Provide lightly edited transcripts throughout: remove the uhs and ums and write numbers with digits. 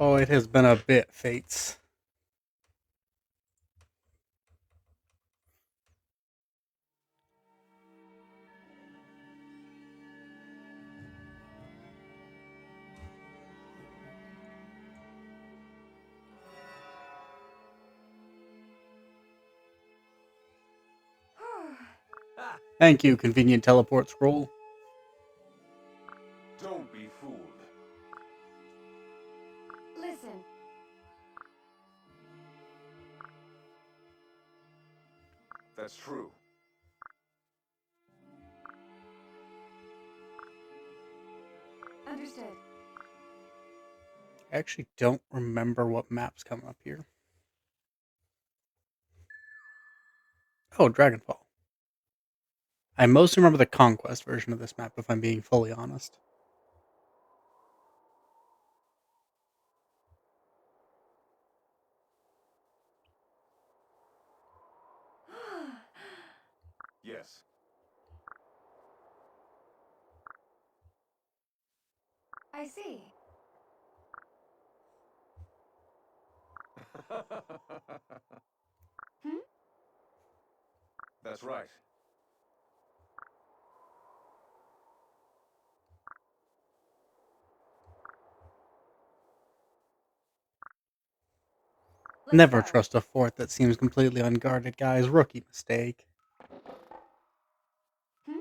Oh, it has been a bit, Fates. Thank you, convenient teleport scroll. Don't be fooled. Listen. That's true. Understood. I actually don't remember what map's coming up here. Oh, Dragonfall. I mostly remember the Conquest version of this map, if I'm being fully honest. Yes. I see. Hmm? That's right. Let's Never go. trust a fort that seems completely unguarded, guys. Rookie mistake. Hmm?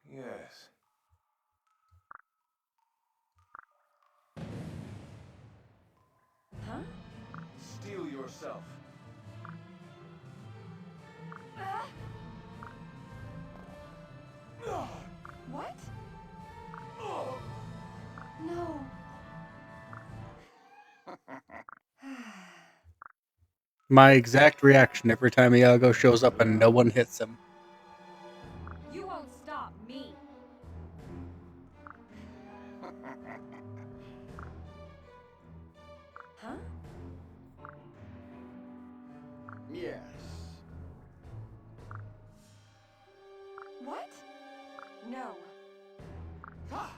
Yes. Huh? Steel yourself. Ah! What? No. My exact reaction every time Iago shows up and no one hits him. You won't stop me. Huh? Yes. What? No. Ha!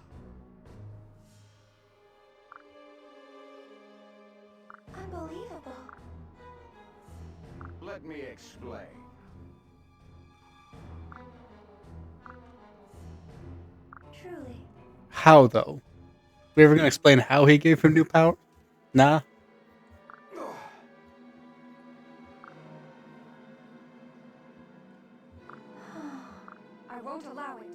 Unbelievable. Let me explain. Truly. How, though? We ever gonna explain how he gave him new power? Nah. I won't allow it.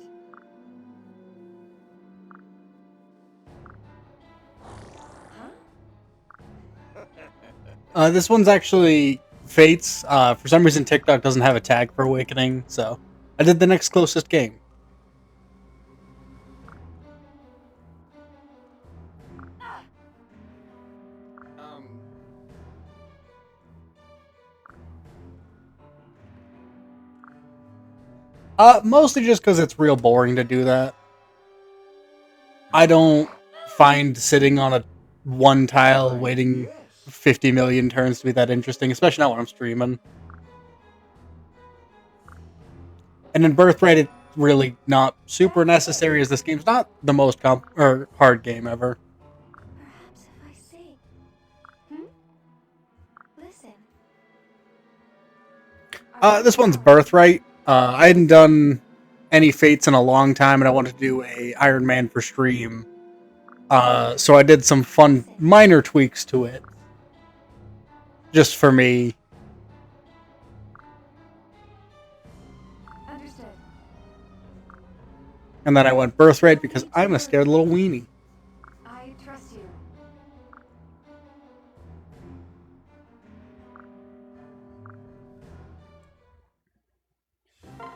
Huh? This one's actually Fates. For some reason, TikTok doesn't have a tag for Awakening, so I did the next closest game. Um, Mostly just because it's real boring to do that. I don't find sitting on a one tile why, waiting yes. 50 million turns to be that interesting, especially not when I'm streaming. And in Birthright, it's really not super necessary, as this game's not the most or hard game ever. Perhaps if I say. Hmm? Listen. I won't This one's allow it. Birthright. I hadn't done any Fates in a long time, and I wanted to do a Ironman for stream. So I did some fun Listen. minor tweaks to it, just for me. Understood. And then I went Birthright No because need to I'm a worry. scared little weenie. I trust you.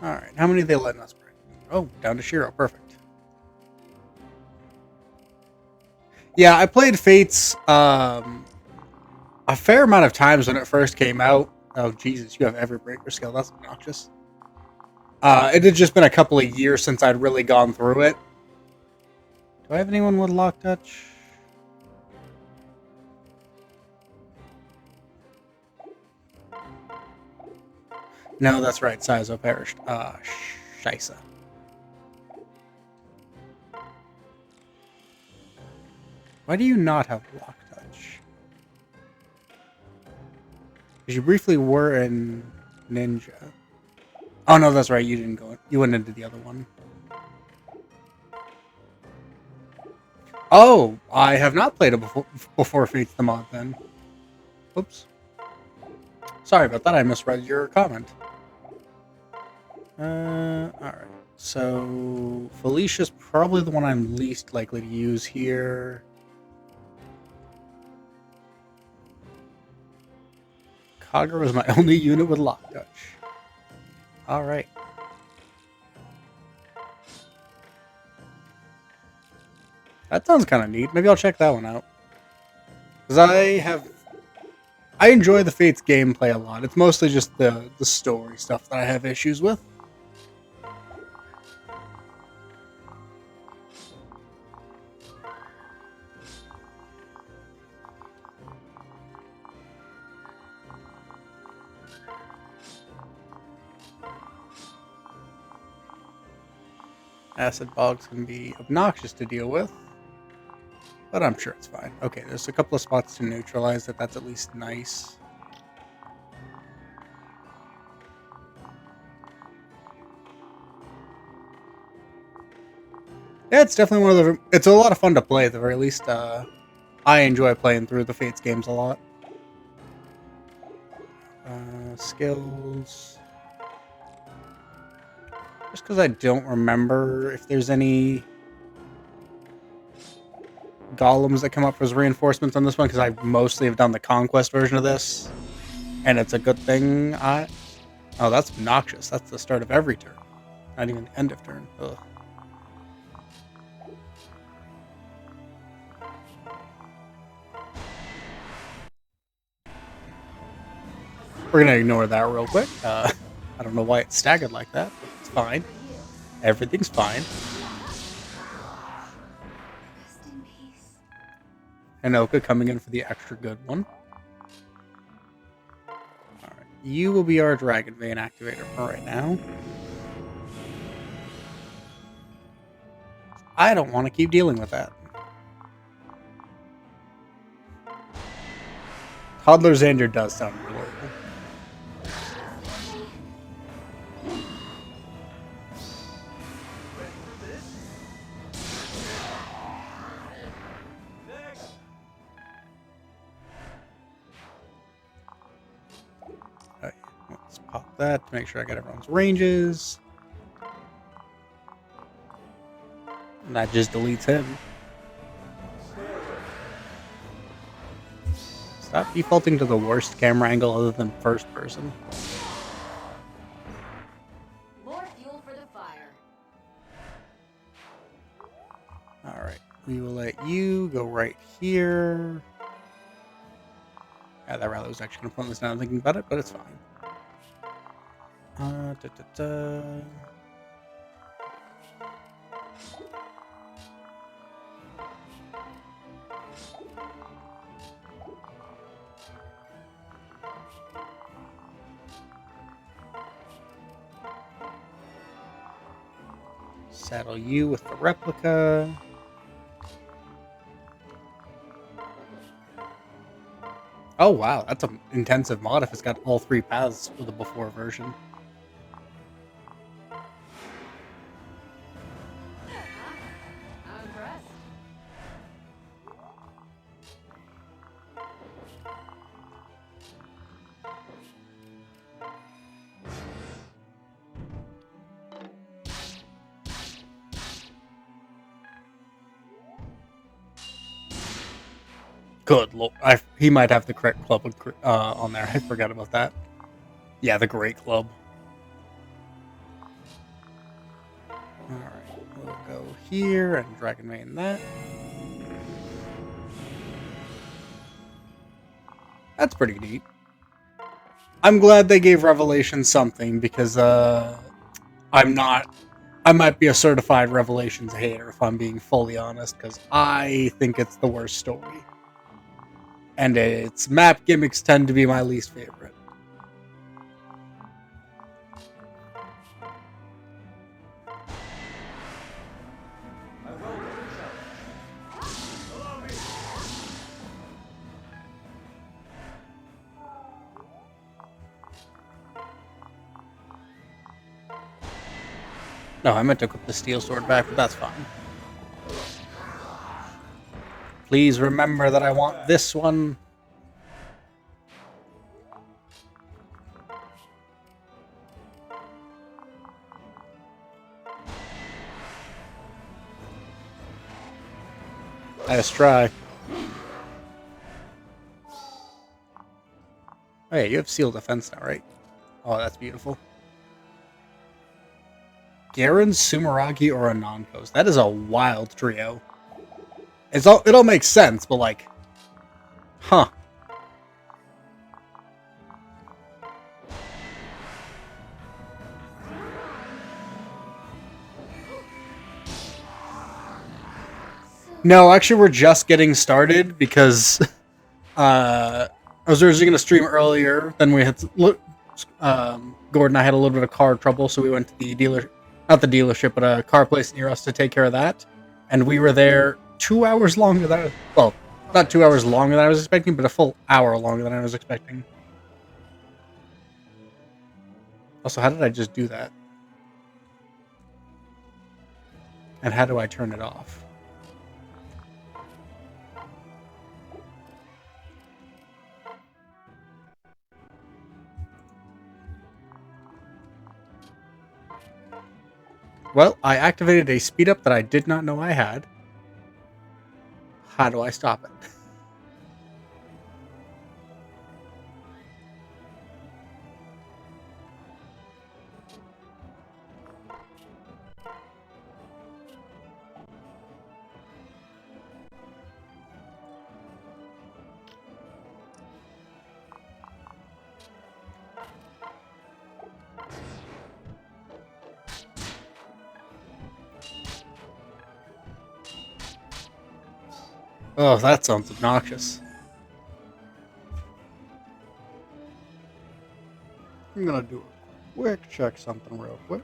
Alright, how many are they letting us bring? Oh, down to Shiro. Perfect. Yeah, I played Fates a fair amount of times when it first came out. Oh, Jesus, you have every breaker skill. That's obnoxious. It had just been a couple of years since I'd really gone through it. Do I have anyone with lock touch? No, that's right. Saizo perished. Shisa. Why do you not have block touch? Because you briefly were in Ninja. Oh no, that's right. You didn't go. You went into the other one. Oh, I have not played it before Fate's the mod then. Oops. Sorry about that. I misread your comment. Alright. So, Felicia's probably the one I'm least likely to use here. Kagura is my only unit with lock touch. Alright. That sounds kind of neat. Maybe I'll check that one out. Because I enjoy the Fates gameplay a lot. It's mostly just the story stuff that I have issues with. Acid bogs can be obnoxious to deal with, but I'm sure it's fine. Okay, there's a couple of spots to neutralize it. That's at least nice. Yeah, it's definitely one of the... It's a lot of fun to play, at the very least. I enjoy playing through the Fates games a lot. Skills... Just because I don't remember if there's any golems that come up as reinforcements on this one, because I mostly have done the Conquest version of this, and it's a good thing I... Oh, that's obnoxious. That's the start of every turn. Not even the end of turn. Ugh. We're going to ignore that real quick. I don't know why it's staggered like that, but it's fine. Everything's fine. Rest in peace. Hinoka coming in for the extra good one. Alright, you will be our Dragon Vein activator for right now. I don't want to keep dealing with that. Toddler Xander does sound adorable. Okay, let's pop that to make sure I get everyone's ranges. And that just deletes him. Stop defaulting to the worst camera angle other than first person. More fuel for the fire. Alright, we will let you go right here. Yeah, that rally was actually going to pointless now I'm thinking about it, but it's fine. Saddle you with the replica. Oh wow, that's an intensive mod if it's got all three paths with the before version. I'm impressed. Good lord, he might have the correct club on there. I forgot about that. Yeah, the Great Club. Alright, we'll go here and Dragon Main that. That's pretty neat. I'm glad they gave Revelation something, because I might be a certified Revelations hater if I'm being fully honest, because I think it's the worst story. And its map gimmicks tend to be my least favorite. No, I meant to equip the steel sword back, but that's fine. Please remember that I want this one. Nice try. Oh yeah, you have seal defense now, right? Oh, that's beautiful. Garen, Sumeragi, or Anankos. That is a wild trio. It all makes sense, but like, huh. No, actually, we're just getting started because I was originally going to stream earlier. Then we had Gordon and I had a little bit of car trouble, so we went to the not the dealership, but a car place near us to take care of that. And we were there 2 hours longer than, well, not 2 hours longer than I was expecting, but a full hour longer than I was expecting. Also, how did I just do that? And how do I turn it off? Well, I activated a speed up that I did not know I had. How do I stop it? Oh, that sounds obnoxious. I'm gonna do a quick check something real quick.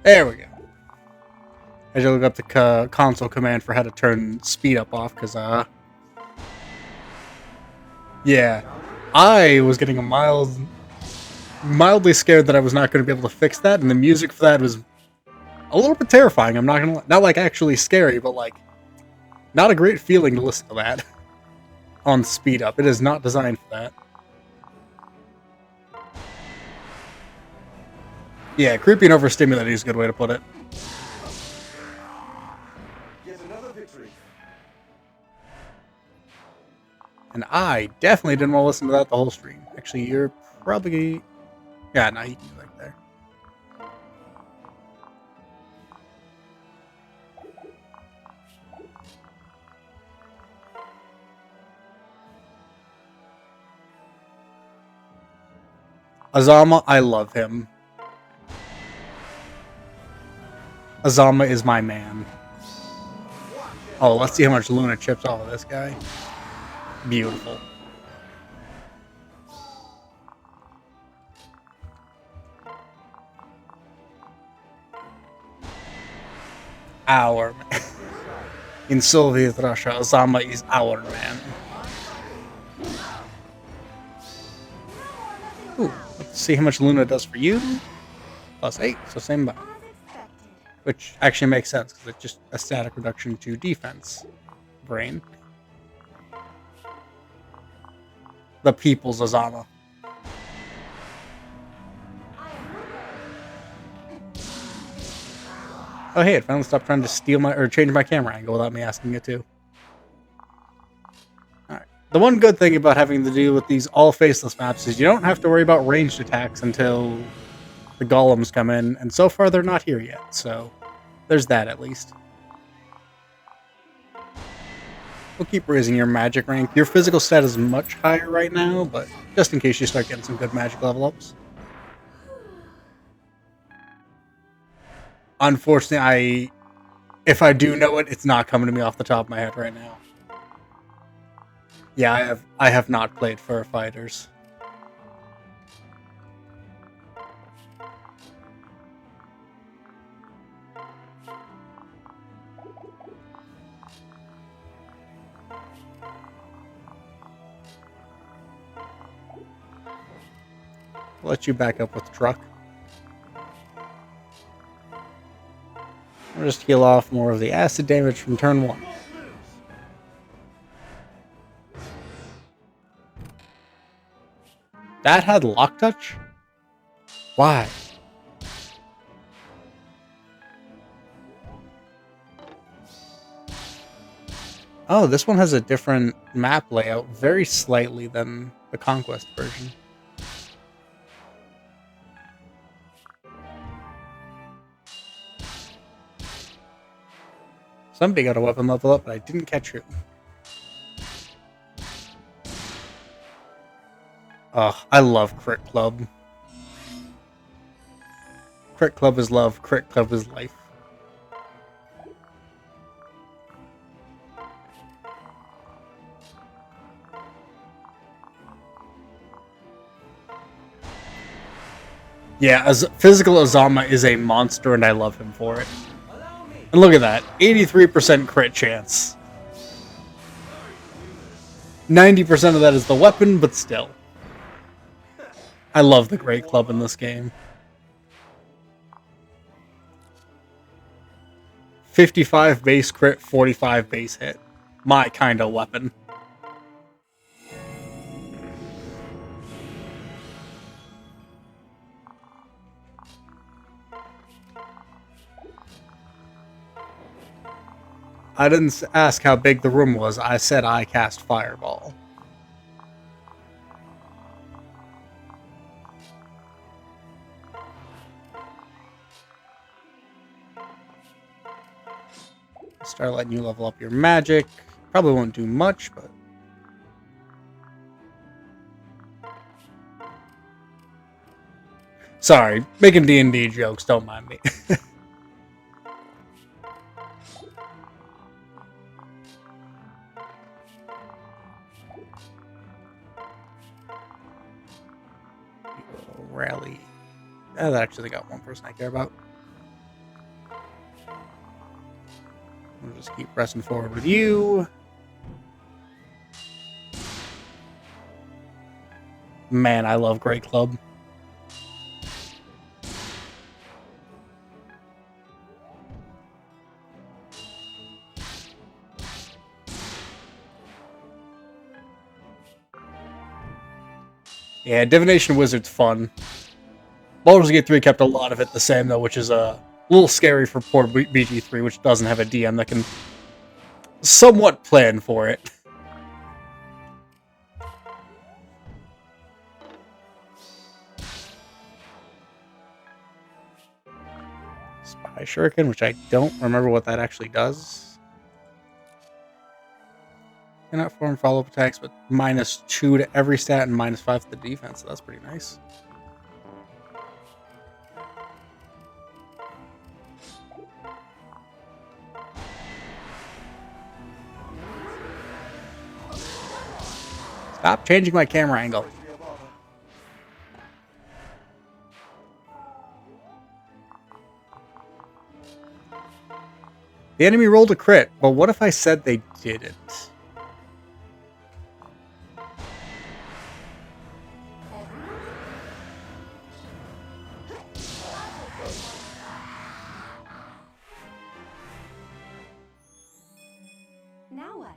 There we go. I should look up the console command for how to turn speed up off, because, yeah. I was getting mildly scared that I was not going to be able to fix that, and the music for that was a little bit terrifying. I'm not going to, not like actually scary, but like, not a great feeling to listen to that on speed up. It is not designed for that. Yeah, creepy and overstimulating is a good way to put it. Yet another victory. And I definitely didn't want to listen to that the whole stream. Actually, you're probably... Yeah, no, you can do right there. Azama, I love him. Azama is my man. Oh, let's see how much Luna chips off of this guy. Beautiful. Our man. In Soviet Russia, Azama is our man. Ooh, let's see how much Luna does for you. +8, so same amount. Which actually makes sense, because it's just a static reduction to defense. Brain. The people's Azama. Oh hey, it finally stopped trying to steal or change my camera angle without me asking it to. Alright. The one good thing about having to deal with these all faceless maps is you don't have to worry about ranged attacks until the golems come in, and so far they're not here yet, so there's that at least. We'll keep raising your magic rank. Your physical stat is much higher right now, but just in case you start getting some good magic level ups. Unfortunately, if I do know it, it's not coming to me off the top of my head right now. Yeah, I have not played Fur Fighters. I'll let you back up with the truck. I'll just heal off more of the acid damage from turn 1. That had lock touch? Why? Oh, this one has a different map layout, very slightly than the Conquest version. Somebody got a weapon level up, but I didn't catch who. Oh, I love Crit Club. Crit Club is love, Crit Club is life. Yeah, as physical Azama is a monster, and I love him for it. And look at that, 83% crit chance. 90% of that is the weapon, but still. I love the Great Club in this game. 55 base crit, 45 base hit. My kind of weapon. I didn't ask how big the room was. I said I cast Fireball. Start letting you level up your magic. Probably won't do much, but... Sorry, making D&D jokes, don't mind me. Rally. I've actually got one person I care about. We'll just keep pressing forward with you. Man, I love Great Club. Yeah, Divination Wizard's fun. Baldur's Gate 3 kept a lot of it the same, though, which is a little scary for poor BG3, which doesn't have a DM that can somewhat plan for it. Spy Shuriken, which I don't remember what that actually does. Cannot form follow-up attacks, but -2 to every stat and -5 to the defense, so that's pretty nice. Stop changing my camera angle. The enemy rolled a crit, but what if I said they didn't? Now what?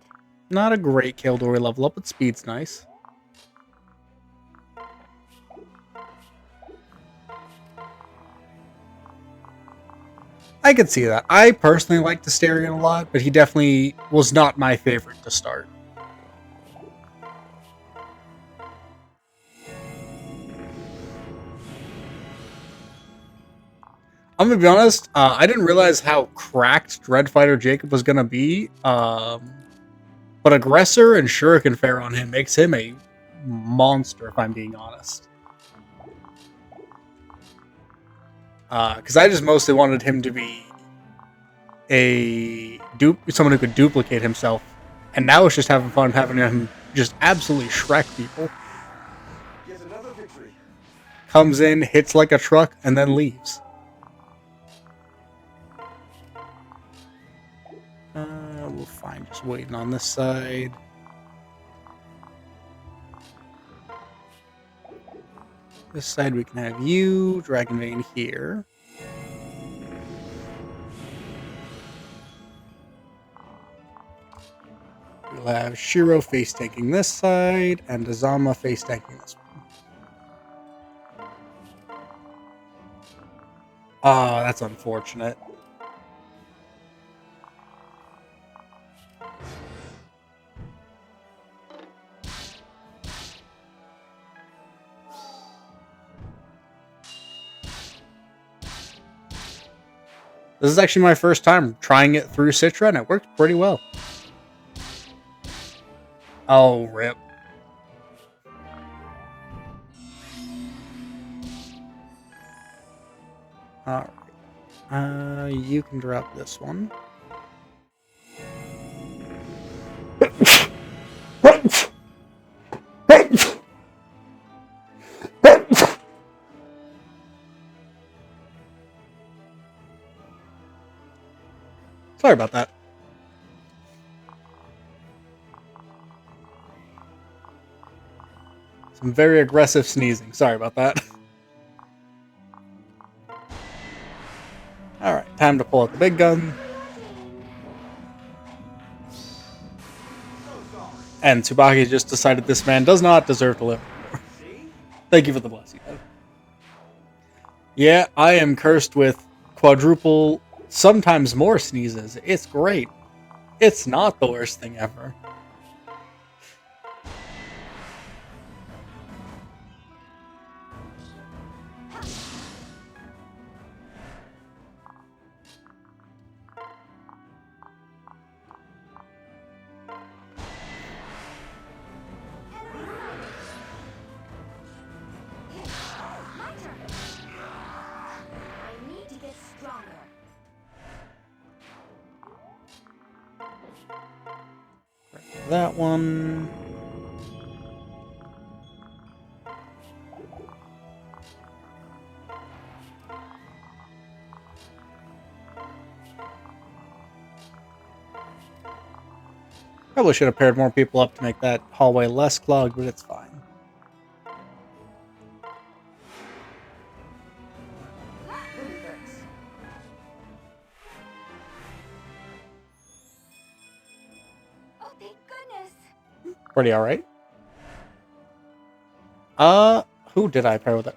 Not a great Kildori level up, but speed's nice. I could see that. I personally like Asterion a lot, but he definitely was not my favorite to start. I'm gonna be honest, I didn't realize how cracked Dreadfighter Jacob was gonna be, but Aggressor and Shuriken Fair on him makes him a monster, if I'm being honest. Because I just mostly wanted him to be someone who could duplicate himself, and now it's just having fun having him just absolutely Shrek people. Yet another victory. Comes in, hits like a truck, and then leaves. We'll find just waiting on this side. This side we can have you, Dragon Vein here. We'll have Shiro face tanking this side, and Azama face tanking this one. Oh, that's unfortunate. This is actually my first time trying it through Citra, and it worked pretty well. Oh, rip. Alright. You can drop this one. Sorry about that. Some very aggressive sneezing. Sorry about that. Alright, time to pull out the big gun. And Tsubaki just decided this man does not deserve to live anymore. Thank you for the blessing, though. Yeah, I am cursed with quadruple, sometimes more sneezes. It's great. It's not the worst thing ever. That one. Probably should have paired more people up to make that hallway less clogged, but it's fine. Pretty alright. Who did I pair with it?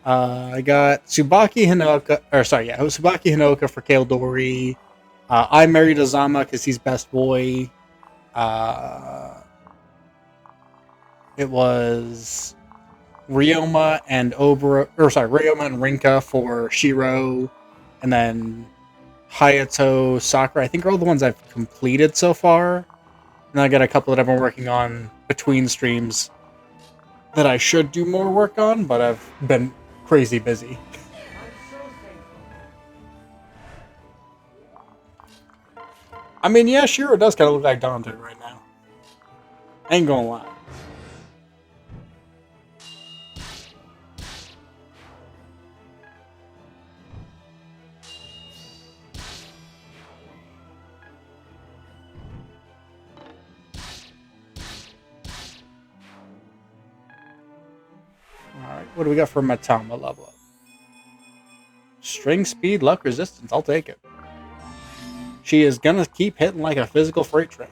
I got Tsubaki Hinoka, or sorry, yeah, it was Tsubaki Hinoka for Kale. I married Azama because he's best boy. It was Ryoma and Ryoma and Rinka for Shiro, and then Hayato, Sakura. I think are all the ones I've completed so far. And I got a couple that I've been working on between streams that I should do more work on, but I've been crazy busy. I mean, yeah, Shiro does kind of look like Dante right now. Ain't gonna lie. Alright, what do we got for Matama level up? String speed, luck, resistance, I'll take it. She is gonna keep hitting like a physical freight train.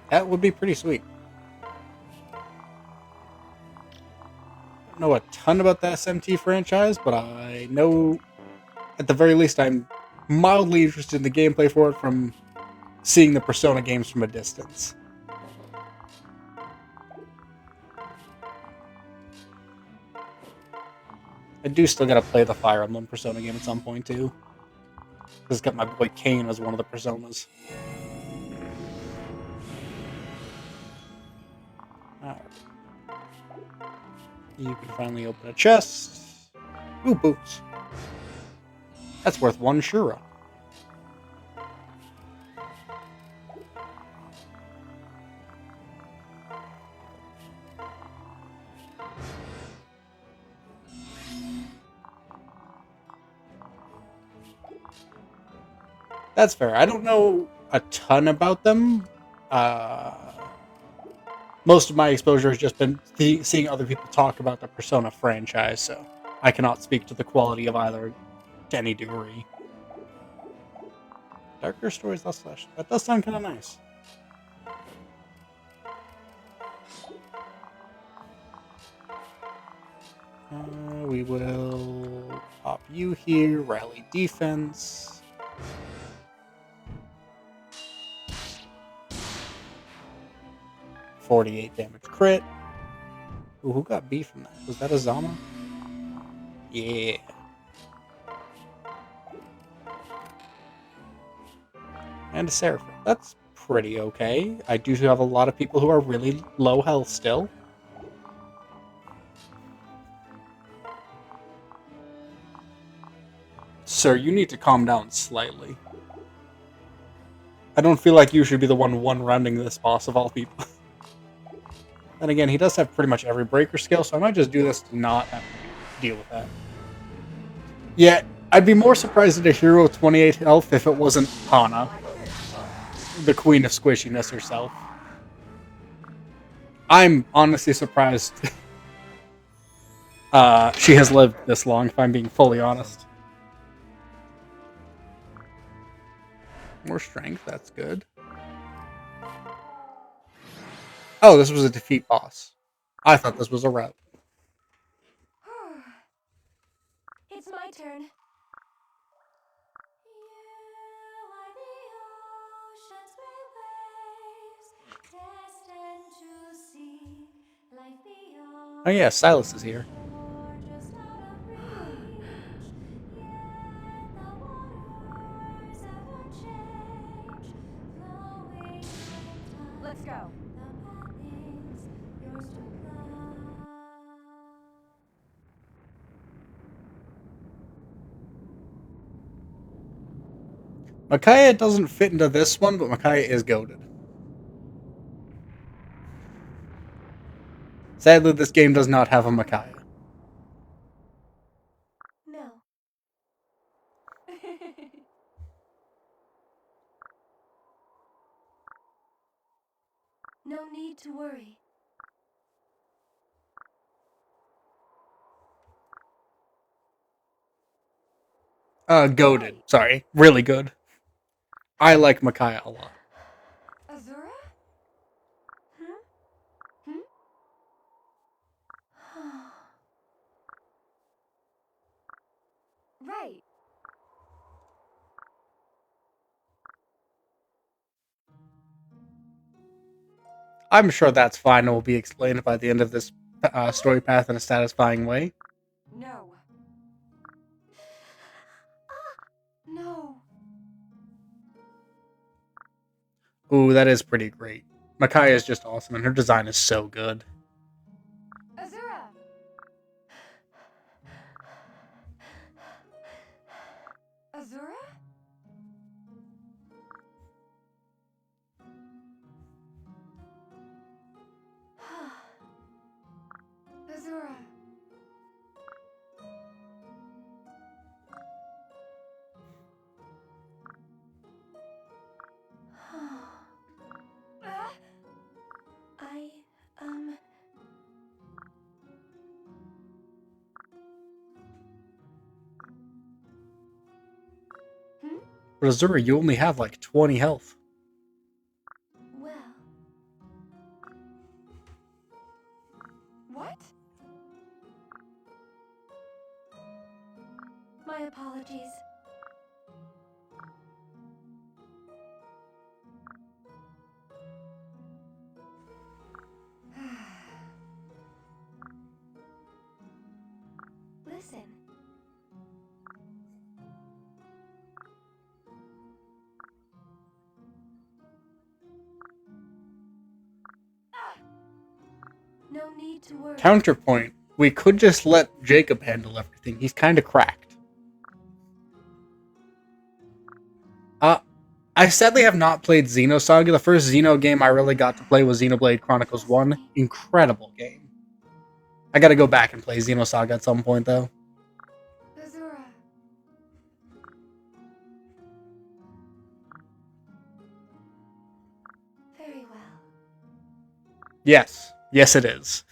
That would be pretty sweet. I don't know a ton about the SMT franchise, but I know at the very least I'm mildly interested in the gameplay for it from seeing the Persona games from a distance. I do still gotta play the Fire Emblem Persona game at some point too. Because it's got my boy Kane as one of the Personas. Alright. You can finally open a chest. Ooh, boots. That's worth 1 Shura. That's fair. I don't know a ton about them. Uh, most of my exposure has just been seeing other people talk about the Persona franchise, so I cannot speak to the quality of either to any degree. Darker stories, less flesh. That does sound kind of nice. We will pop you here. Rally defense. .48 damage crit. Ooh, who got B from that? Was that a Zama? Yeah. And a Seraphim. That's pretty okay. I do have a lot of people who are really low health still. Sir, you need to calm down slightly. I don't feel like you should be the one-rounding this boss of all people. Then again, he does have pretty much every breaker skill, so I might just do this to not have to deal with that. Yeah, I'd be more surprised at a hero with 28 health if it wasn't Hana, the queen of squishiness herself. I'm honestly surprised she has lived this long, if I'm being fully honest. More strength, that's good. Oh, this was a defeat boss. I thought this was a route. It's my turn. Oh yeah, Silas is here. Let's go. Micaiah doesn't fit into this one, but Micaiah is goated. Sadly, this game does not have a Micaiah. No. No need to worry. Goated. Sorry. Really good. I like Micaiah a lot. Azura? Right. I'm sure that's fine and will be explained by the end of this story path in a satisfying way. No. No. Ooh, that is pretty great. Micaiah is just awesome, and her design is so good. Azura. Azura? Azura. I, But Azura, you only have like 20 health. Well. What? My apologies. Listen. No need to worry. Counterpoint, we could just let Jacob handle everything. He's kind of cracked. I sadly have not played Xenosaga. The first Xeno game I really got to play was Xenoblade Chronicles 1. Incredible game. I gotta go back and play Xenosaga at some point, though. Azura. Very well. Yes. Yes, it is.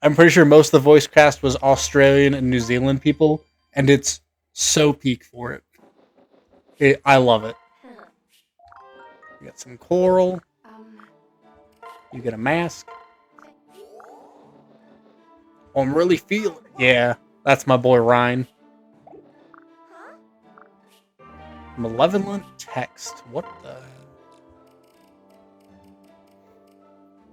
I'm pretty sure most of the voice cast was Australian and New Zealand people, and it's so peak for it. I love it. You got some coral. You get a mask. Oh, I'm really feeling it. Yeah, that's my boy Ryan. Malevolent text. What the?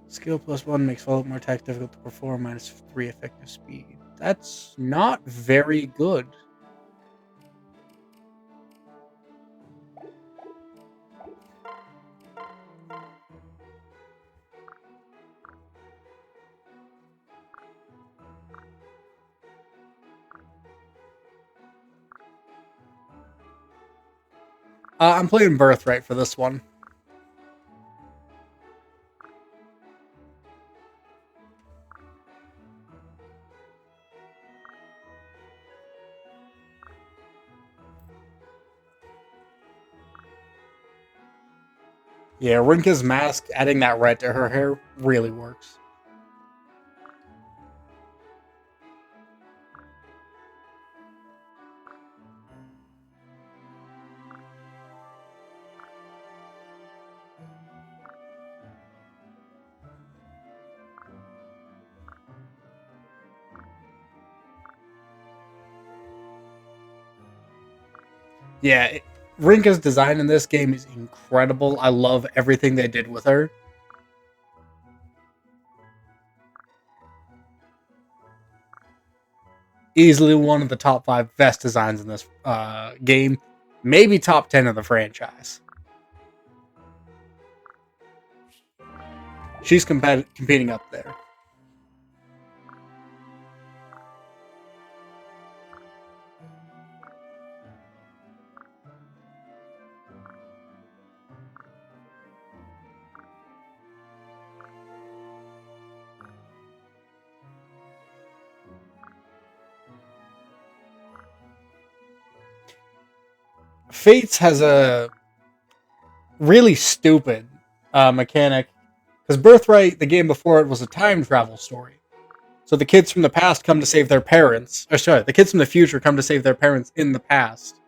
Skill +1 makes follow-up more attack difficult to perform, -3 effective speed. That's not very good. I'm playing Birthright for this one. Yeah, Rinka's mask, adding that red to her hair really works. Yeah, Rinka's design in this game is incredible. I love everything they did with her. Easily one of the top 5 best designs in this game. Maybe top 10 of the franchise. She's competing up there. Fates has a really stupid mechanic. Because Birthright, the game before it, was a time travel story. So the kids from the past come to save their parents. Or sorry, the kids from the future come to save their parents in the past.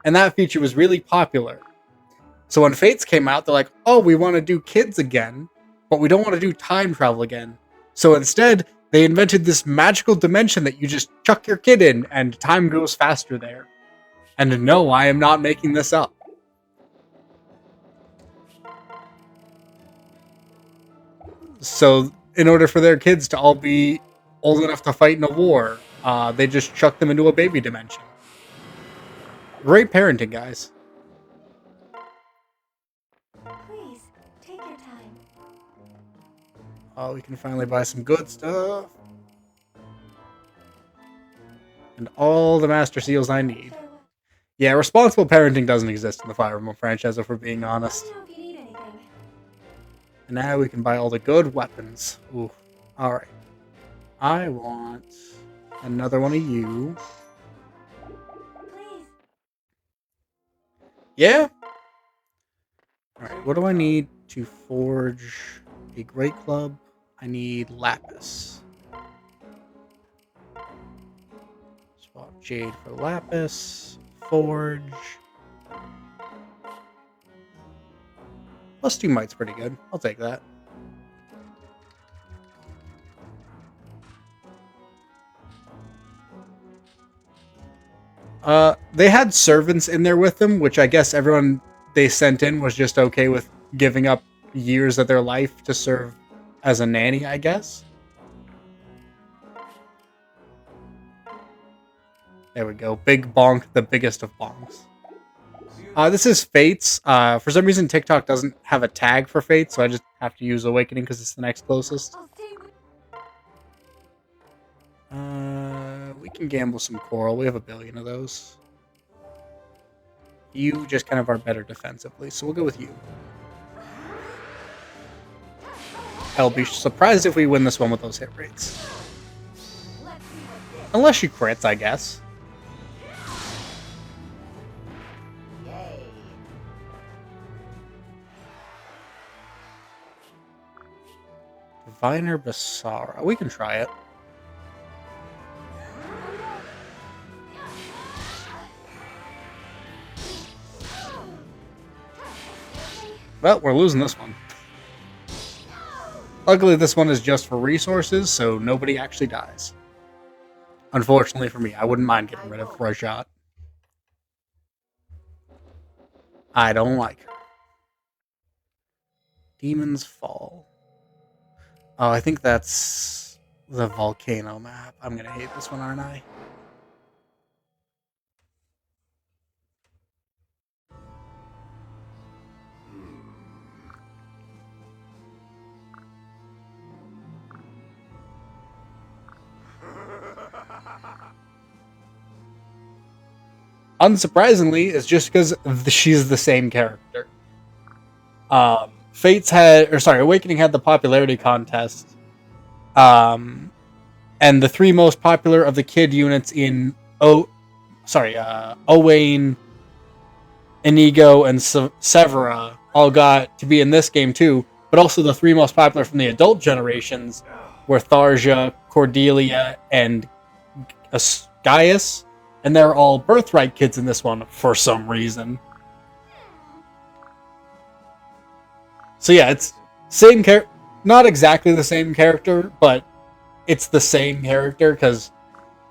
And that feature was really popular. So when Fates came out, they're like, oh, we want to do kids again, but we don't want to do time travel again. So instead, they invented this magical dimension that you just chuck your kid in and time goes faster there. And no, I am not making this up. So in order for their kids to all be old enough to fight in a war, they just chuck them into a baby dimension. Great parenting, guys. Please, take your time. Oh, we can finally buy some good stuff. And all the Master Seals I need. Yeah, responsible parenting doesn't exist in the Fire Emblem franchise, if we're being honest. Let me know if you need anything. And now we can buy all the good weapons. Ooh, alright. I want another one of you. Please. Yeah? Alright, what do I need to forge a great club? I need lapis. Swap jade for lapis. Forge. +2 might's pretty good. I'll take that. They had servants in there with them, which I guess everyone they sent in was just okay with giving up years of their life to serve as a nanny, I guess. There we go. Big bonk, the biggest of bonks. This is Fates. For some reason, TikTok doesn't have a tag for Fates, so I just have to use Awakening because it's the next closest. I'll stay with We can gamble some coral. We have 1 billion of those. You just kind of are better defensively, so we'll go with you. I'll be surprised if we win this one with those hit rates. Unless she crits, I guess. Diviner Basara. We can try it. Well, we're losing this one. Luckily, this one is just for resources, so nobody actually dies. Unfortunately for me, I wouldn't mind getting rid of Rajat. I don't like her. Demon's Fall. Oh, I think that's the volcano map. I'm gonna hate this one, aren't I? Unsurprisingly, it's just because she's the same character. Awakening had the popularity contest. And the three most popular of the kid units in Owain, Inigo, and Severa all got to be in this game too. But also the three most popular from the adult generations were Tharja, Cordelia, and Gaius. And they're all Birthright kids in this one for some reason. So yeah, it's same character, not exactly the same character, but it's the same character because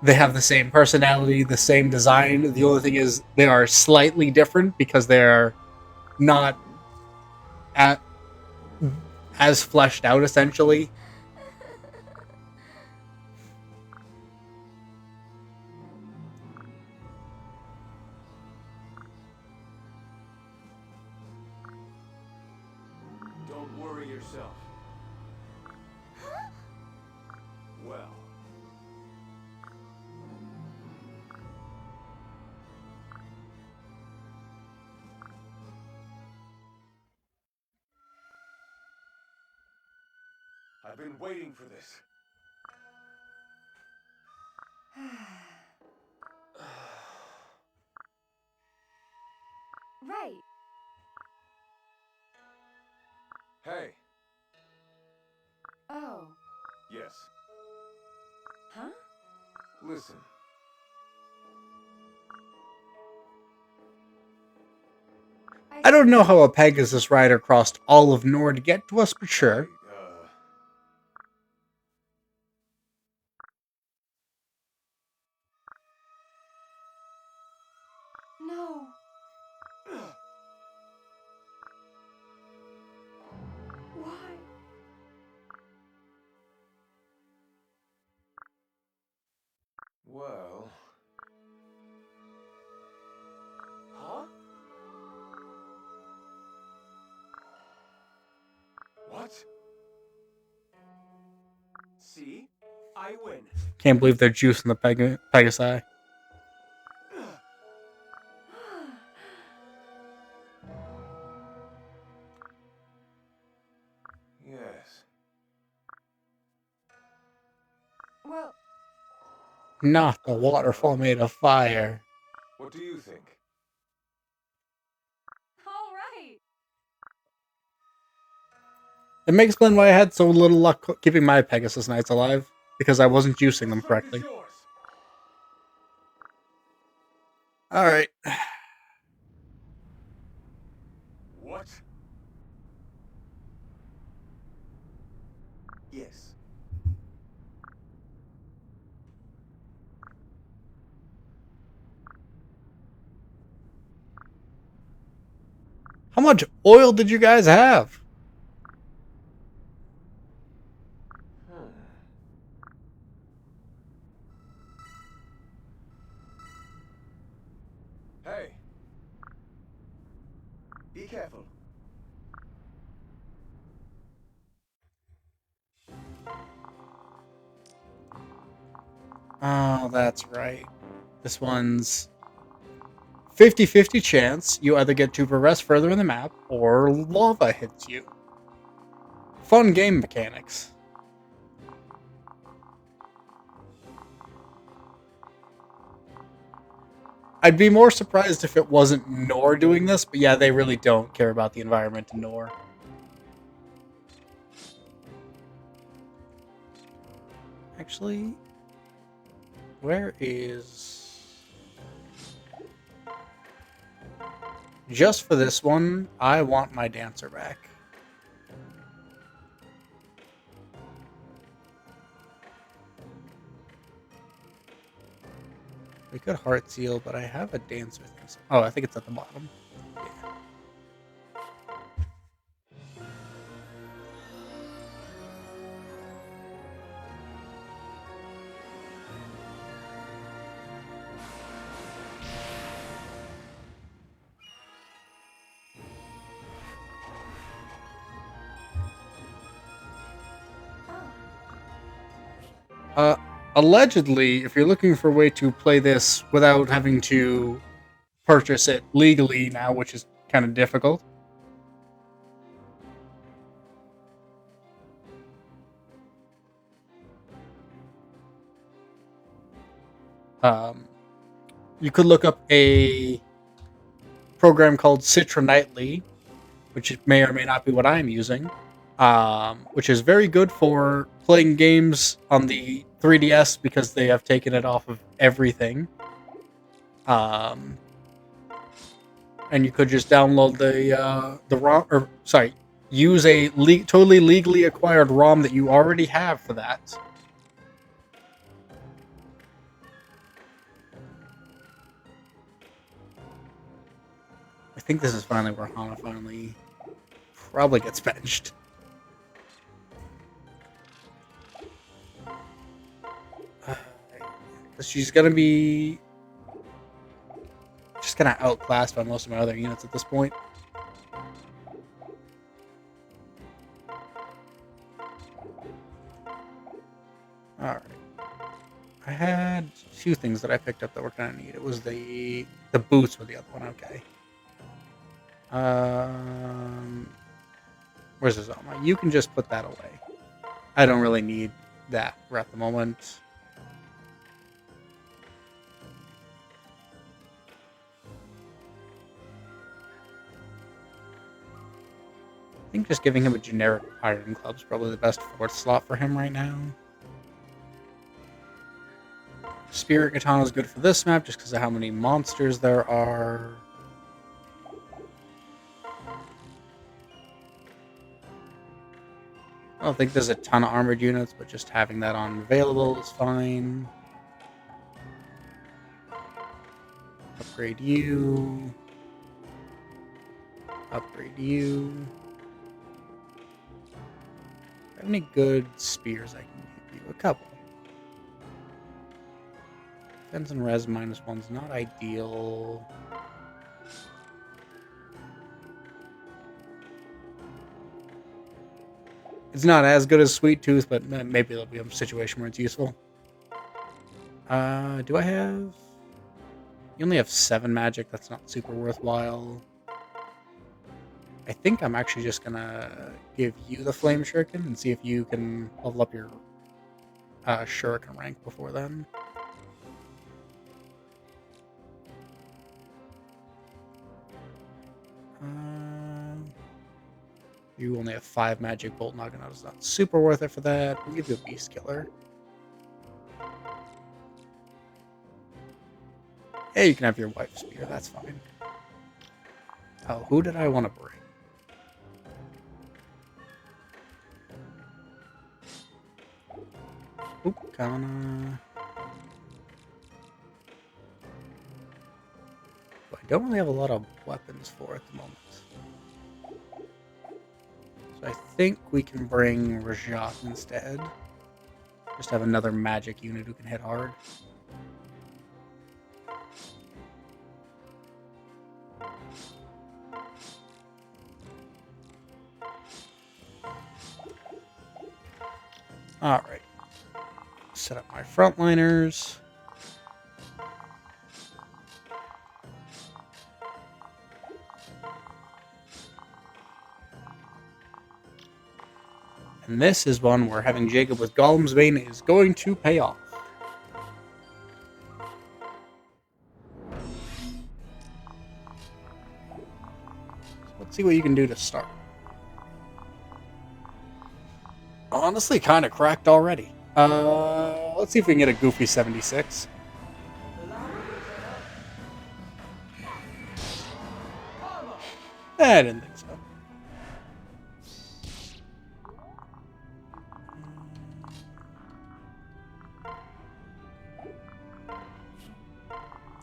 they have the same personality, the same design. The only thing is they are slightly different because they're not as fleshed out, essentially. Don't worry yourself. Well. I've been waiting for this. Right. Hey. Oh. Yes. Huh? Listen. I don't know how a Pegasus rider crossed all of Nord to get to us, but sure. No. Why? Well. Huh? What? See? I win. Can't believe they're juicing the Pegasi. Yes. Well, Not the waterfall made of fire. What do you think? all right. It may explain why I had so little luck keeping my Pegasus Knights alive. Because I wasn't juicing them correctly. Yours. Alright. What? Yes. How much oil did you guys have? Hey. Be careful. Oh, that's right. This one's 50-50 chance you either get to progress further in the map or lava hits you. Fun game mechanics. I'd be more surprised if it wasn't Nor doing this, but yeah, they really don't care about the environment in Nor. Actually, where is... Just for this one, I want my dancer back. We could heart seal, but I have a dancer thing. Oh, I think it's at the bottom. Allegedly, if you're looking for a way to play this without having to purchase it legally now, which is kind of difficult, you could look up a program called Citra Nightly, which may or may not be what I'm using, which is very good for playing games on the 3DS because they have taken it off of everything. And you could just download the ROM, or sorry, use a totally legally acquired ROM that you already have for that. I think this is finally where Hana finally probably gets benched. She's gonna be just kind of outclassed by most of my other units at this point. Alright. I had two things that I picked up that were kind of neat. It was the boots were the other one. Okay. Where's the Zoma? You can just put that away. I don't really need that at the moment. I think just giving him a generic Iron Club is probably the best fourth slot for him right now. Spirit Katana is good for this map just because of how many monsters there are. I don't think there's a ton of armored units, but just having that on available is fine. Upgrade you. Upgrade you. Have any good spears I can give you? A couple. Defense and res -1's not ideal. It's not as good as Sweet Tooth, but maybe there'll be a situation where it's useful. Do I have... You only have 7 magic. That's not super worthwhile. I think I'm actually just gonna give you the Flame Shuriken and see if you can level up your Shuriken rank before then. You only have 5 magic. Bolt Naginata is not super worth it for that. We'll give you a Beast Killer. Hey, you can have your Wife's Spear. That's fine. Oh, who did I want to bring? Oop, Kana. I don't really have a lot of weapons for at the moment. So I think we can bring Rajat instead. Just have another magic unit who can hit hard. Alright. Set up my frontliners. And this is one where having Jacob with Golem's Bane is going to pay off. So let's see what you can do to start. Honestly, kind of cracked already. Let's see if we can get a goofy 76. I didn't think so.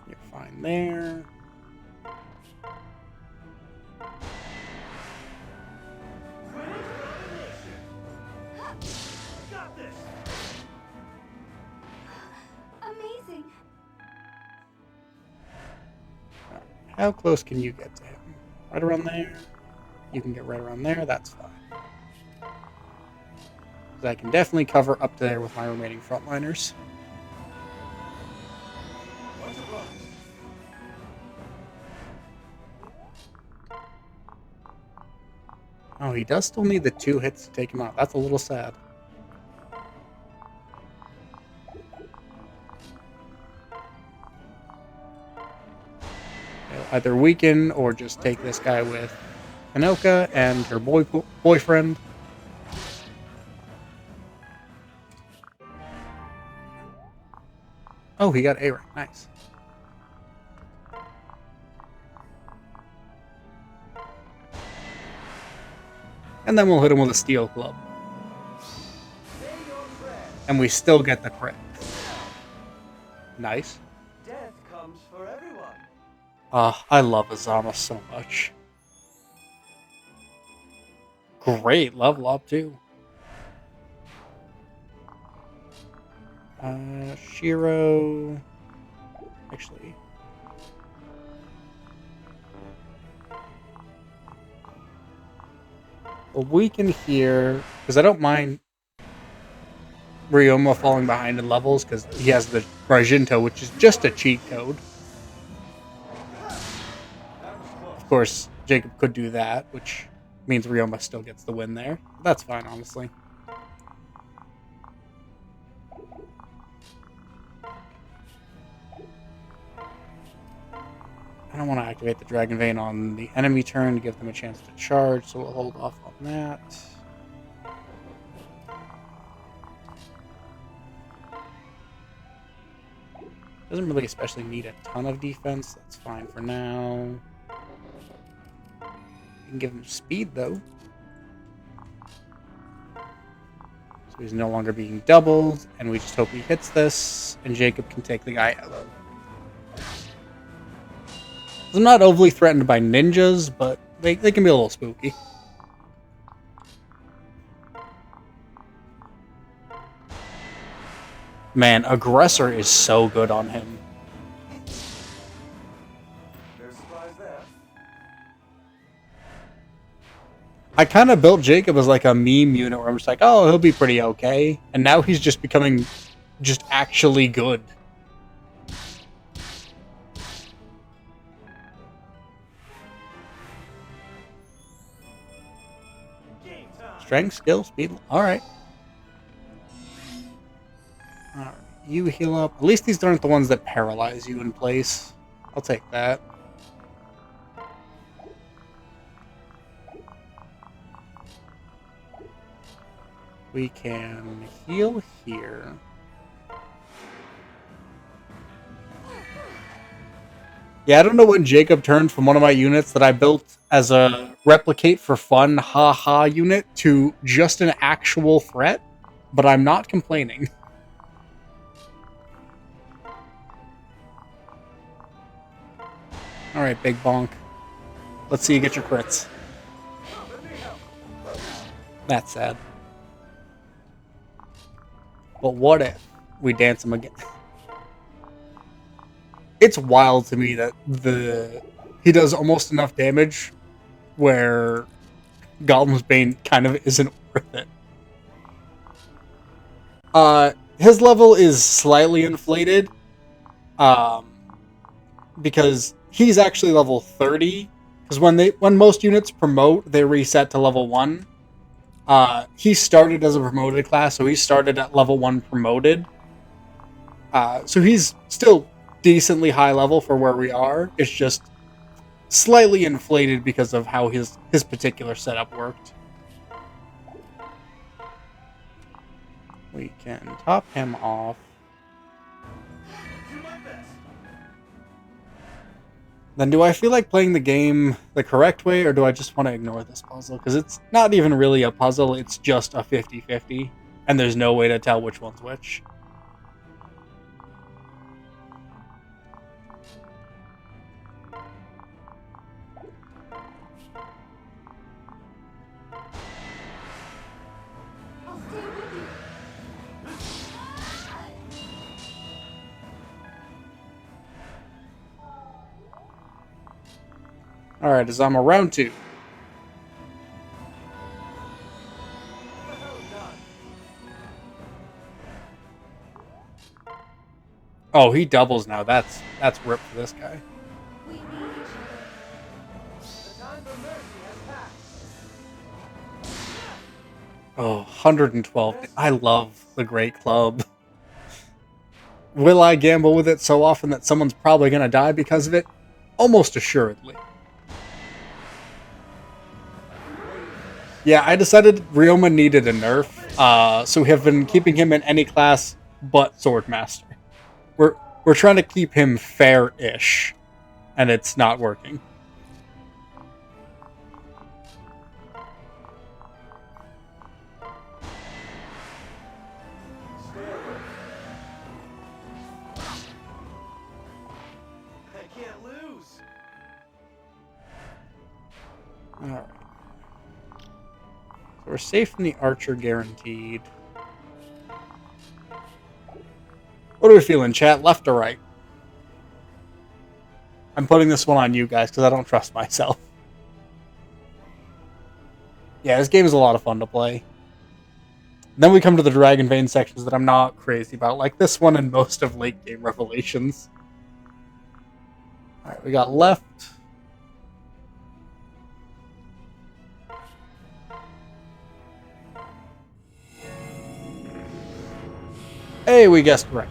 You're fine there. Amazing. How close can you get to him? Right around there? You can get right around there, that's fine. 'Cause I can definitely cover up to there with my remaining frontliners. Oh, he does still need the 2 hits to take him out. That's a little sad. They'll either weaken or just take this guy with Hanoka and her boyfriend. Oh, he got A rank. Nice. And then we'll hit him with a steel club. And we still get the crit. Nice. Death comes for everyone. I love Azama so much. Great level up too. Shiro. Actually. We'll weaken here, because I don't mind Ryoma falling behind in levels, because he has the Rajinto, which is just a cheat code. Of course, Jacob could do that, which means Ryoma still gets the win there. That's fine, honestly. I don't want to activate the Dragon Vein on the enemy turn to give them a chance to charge, so we'll hold off on that. Doesn't really especially need a ton of defense. That's fine for now. You can give him speed, though. So he's no longer being doubled, and we just hope he hits this, and Jacob can take the guy out. I'm not overly threatened by ninjas, but they can be a little spooky. Man, Aggressor is so good on him. There's supplies there. I kind of built Jacob as like a meme unit where I'm just like, oh, he'll be pretty okay. And now he's just becoming just actually good. Strength, skill, speed. Alright. Alright. You heal up. At least these aren't the ones that paralyze you in place. I'll take that. We can heal here. Yeah, I don't know when Jacob turned from one of my units that I built as a replicate for fun haha unit to just an actual threat, but I'm not complaining. Alright, big bonk. Let's see you get your crits. That's sad. But what if we dance him again? It's wild to me that he does almost enough damage where Golem's Bane kind of isn't worth it. His level is slightly inflated, because he's actually level 30. Because when most units promote, they reset to level 1. He started as a promoted class, so he started at level 1 promoted. So he's still decently high level for where we are. It's just slightly inflated because of how his particular setup worked. We can top him off. Do my best. Then do I feel like playing the game the correct way, or do I just want to ignore this puzzle? Because it's not even really a puzzle, it's just a 50-50, and there's no way to tell which one's which. I'll stay with you. Alright, Azama, round 2. What the hell done? Oh, he doubles now. That's ripped for this guy. We need each other. The time for mercy has passed. Oh, 112. I love the Great Club. Will I gamble with it so often that someone's probably going to die because of it? Almost assuredly. Yeah, I decided Ryoma needed a nerf, so we have been keeping him in any class but Swordmaster. We're trying to keep him fair-ish, and it's not working. Stay alert. I can't lose. Alright. So we're safe from the Archer guaranteed. What are we feeling, chat? Left or right? I'm putting this one on you guys because I don't trust myself. Yeah, this game is a lot of fun to play. Then we come to the Dragon Vein sections that I'm not crazy about, like this one and most of late game Revelations. Alright, we got left. Hey, we guessed right.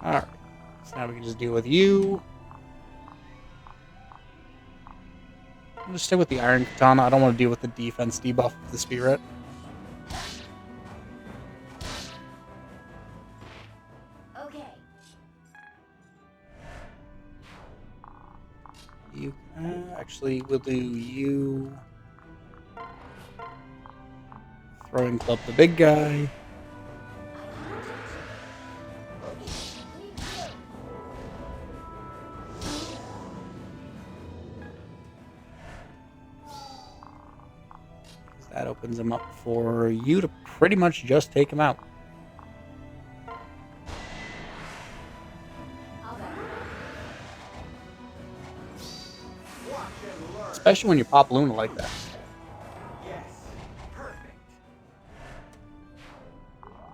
Alright, so now we can just deal with you. I'll just stay with the Iron Katana. I don't want to deal with the defense debuff of the Spirit. Okay. You actually, we'll do you. Throwing club the big guy. That opens him up for you to pretty much just take him out. Watch and learn. Especially when you pop Luna like that. Yes. Perfect.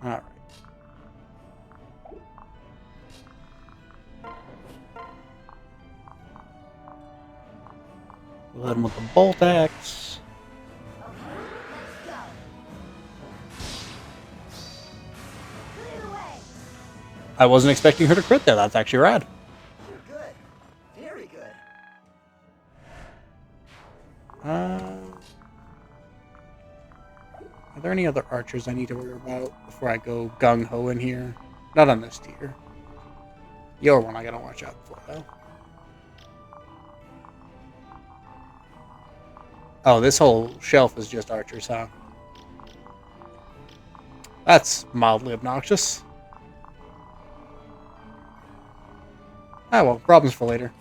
Alright. We'll hit him with the Bolt Axe. I wasn't expecting her to crit there. That's actually rad. You're good. Very good. Are there any other archers I need to worry about before I go gung-ho in here? Not on this tier. Your one I gotta watch out for, though. Oh, this whole shelf is just archers, huh? That's mildly obnoxious. Ah, well, problems for later.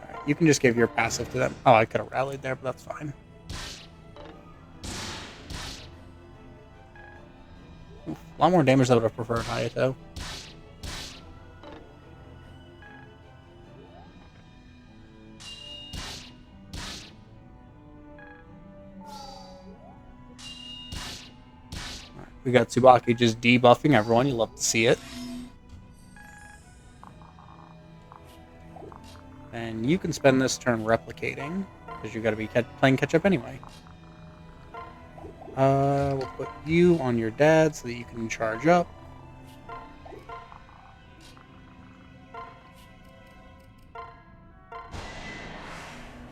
Alright, you can just give your passive to them. Oh, I could have rallied there, but that's fine. Oof, a lot more damage than I would have preferred Hayato. Alright, we got Tsubaki just debuffing everyone. You love to see it. And you can spend this turn replicating. because you got to be playing catch up anyway. We'll put you on your dad so that you can charge up.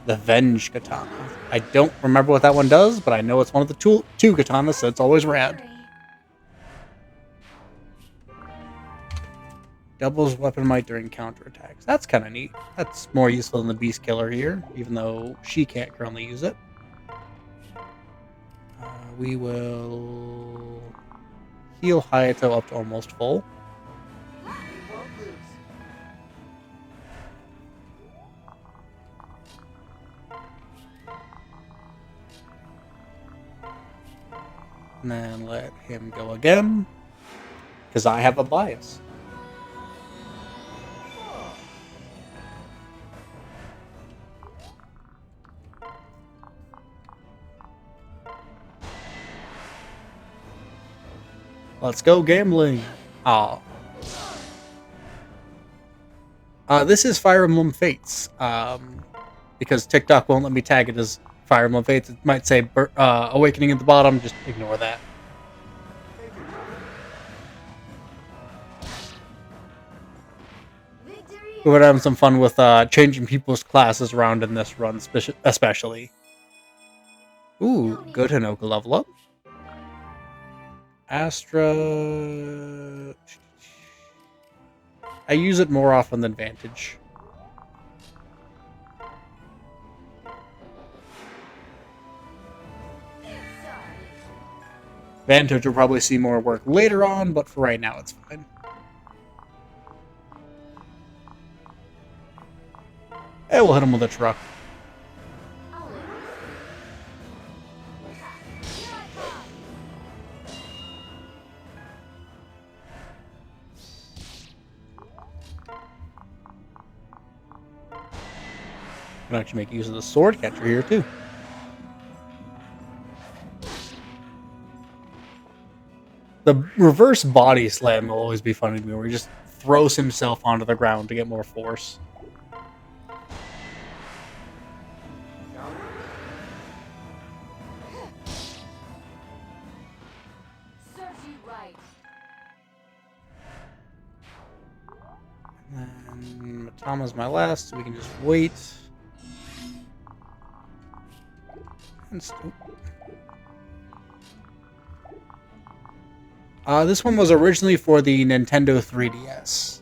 The Venge Katana. I don't remember what that one does, but I know it's one of the two katanas, so it's always rad. Doubles weapon might during counterattacks. That's kind of neat. That's more useful than the Beast Killer here, even though she can't currently use it. We will heal Hayato up to almost full. We won't lose. And then let him go again, because I have a bias. Let's go gambling. Oh. This is Fire Emblem Fates. Because TikTok won't let me tag it as Fire Emblem Fates. It might say Awakening at the bottom. Just ignore that. Victory! We're having some fun with changing people's classes around in this run, especially. Ooh, good Hinoka level up. Astra. I use it more often than Vantage. Vantage will probably see more work later on, but for right now, it's fine. Hey, we'll hit him with a truck. Can actually make use of the sword catcher here too. The reverse body slam will always be funny to me, where he just throws himself onto the ground to get more force. Serves you right. And Matama's my last, so we can just wait. And this one was originally for the Nintendo 3DS.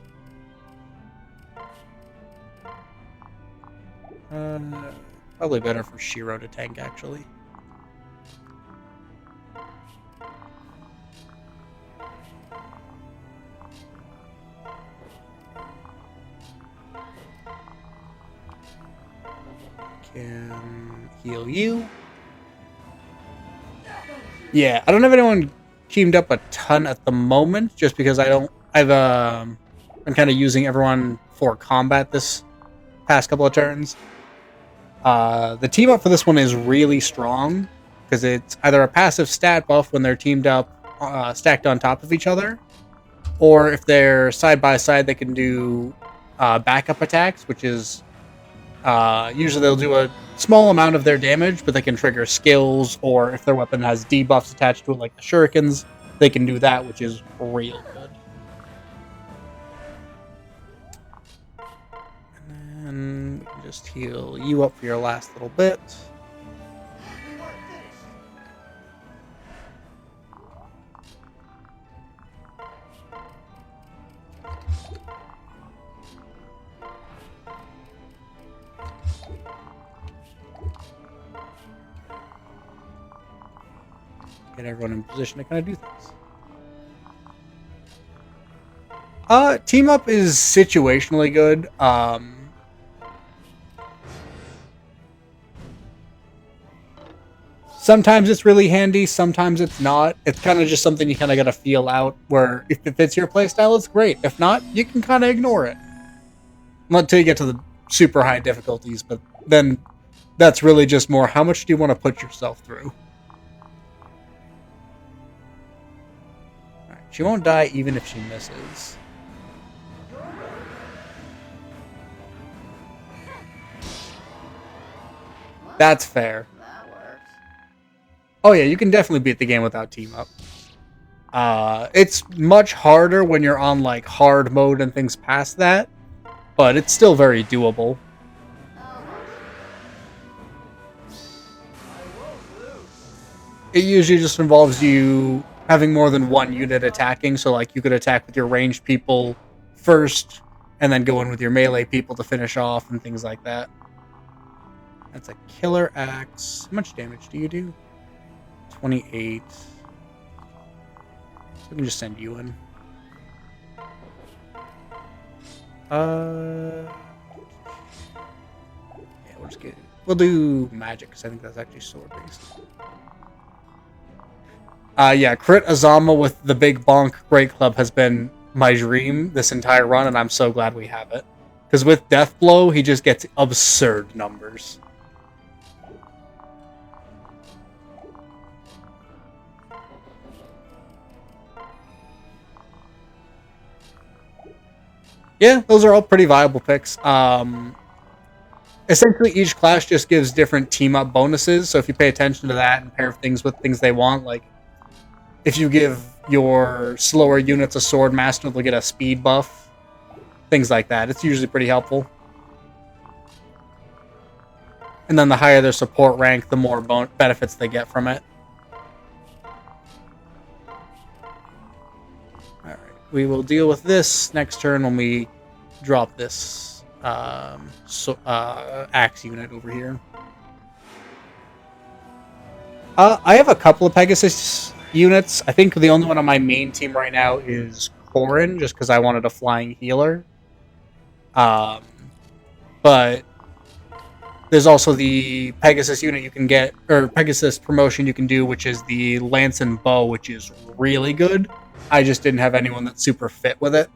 Probably better for Shiro to tank, actually. Can heal you. Yeah, I don't have anyone teamed up a ton at the moment, just because I'm kind of using everyone for combat this past couple of turns. The team up for this one is really strong, because it's either a passive stat buff when they're teamed up, stacked on top of each other, or if they're side by side, they can do backup attacks, which is usually they'll do a small amount of their damage, but they can trigger skills, or if their weapon has debuffs attached to it, like the shurikens, they can do that, which is real good. And then we can just heal you up for your last little bit. We weren't finished. Get everyone in position to kind of do things. Team up is situationally good. Sometimes it's really handy, sometimes it's not. It's kind of just something you kind of got to feel out, where if it fits your playstyle, it's great. If not, you can kind of ignore it. Not until you get to the super high difficulties, but then that's really just more how much do you want to put yourself through. Alright, she won't die even if she misses. What? That's fair. That works. Oh yeah, you can definitely beat the game without team up. It's much harder when you're on like hard mode and things past that, but it's still very doable. Almost. I won't lose. It usually just involves you having more than one unit attacking, so like you could attack with your ranged people first, and then go in with your melee people to finish off and things like that. That's a killer axe. How much damage do you do? 28. So we can just send you in. Yeah, we'll just get. We'll do magic because I think that's actually sword based. Yeah, crit Azama with the big bonk Great Club has been my dream this entire run, and I'm so glad we have it. Because with Death Blow, he just gets absurd numbers. Yeah, those are all pretty viable picks. Essentially, each class just gives different team-up bonuses, so if you pay attention to that and pair things with things they want, like if you give your slower units a sword master, they'll get a speed buff. Things like that. It's usually pretty helpful. And then the higher their support rank, the more benefits they get from it. Alright, we will deal with this next turn when we drop this axe unit over here. I have a couple of Pegasus units. I think the only one on my main team right now is Corin, just because I wanted a flying healer. But there's also the Pegasus unit you can get, or Pegasus promotion you can do, which is the Lance and Bow, which is really good. I just didn't have anyone that's super fit with it.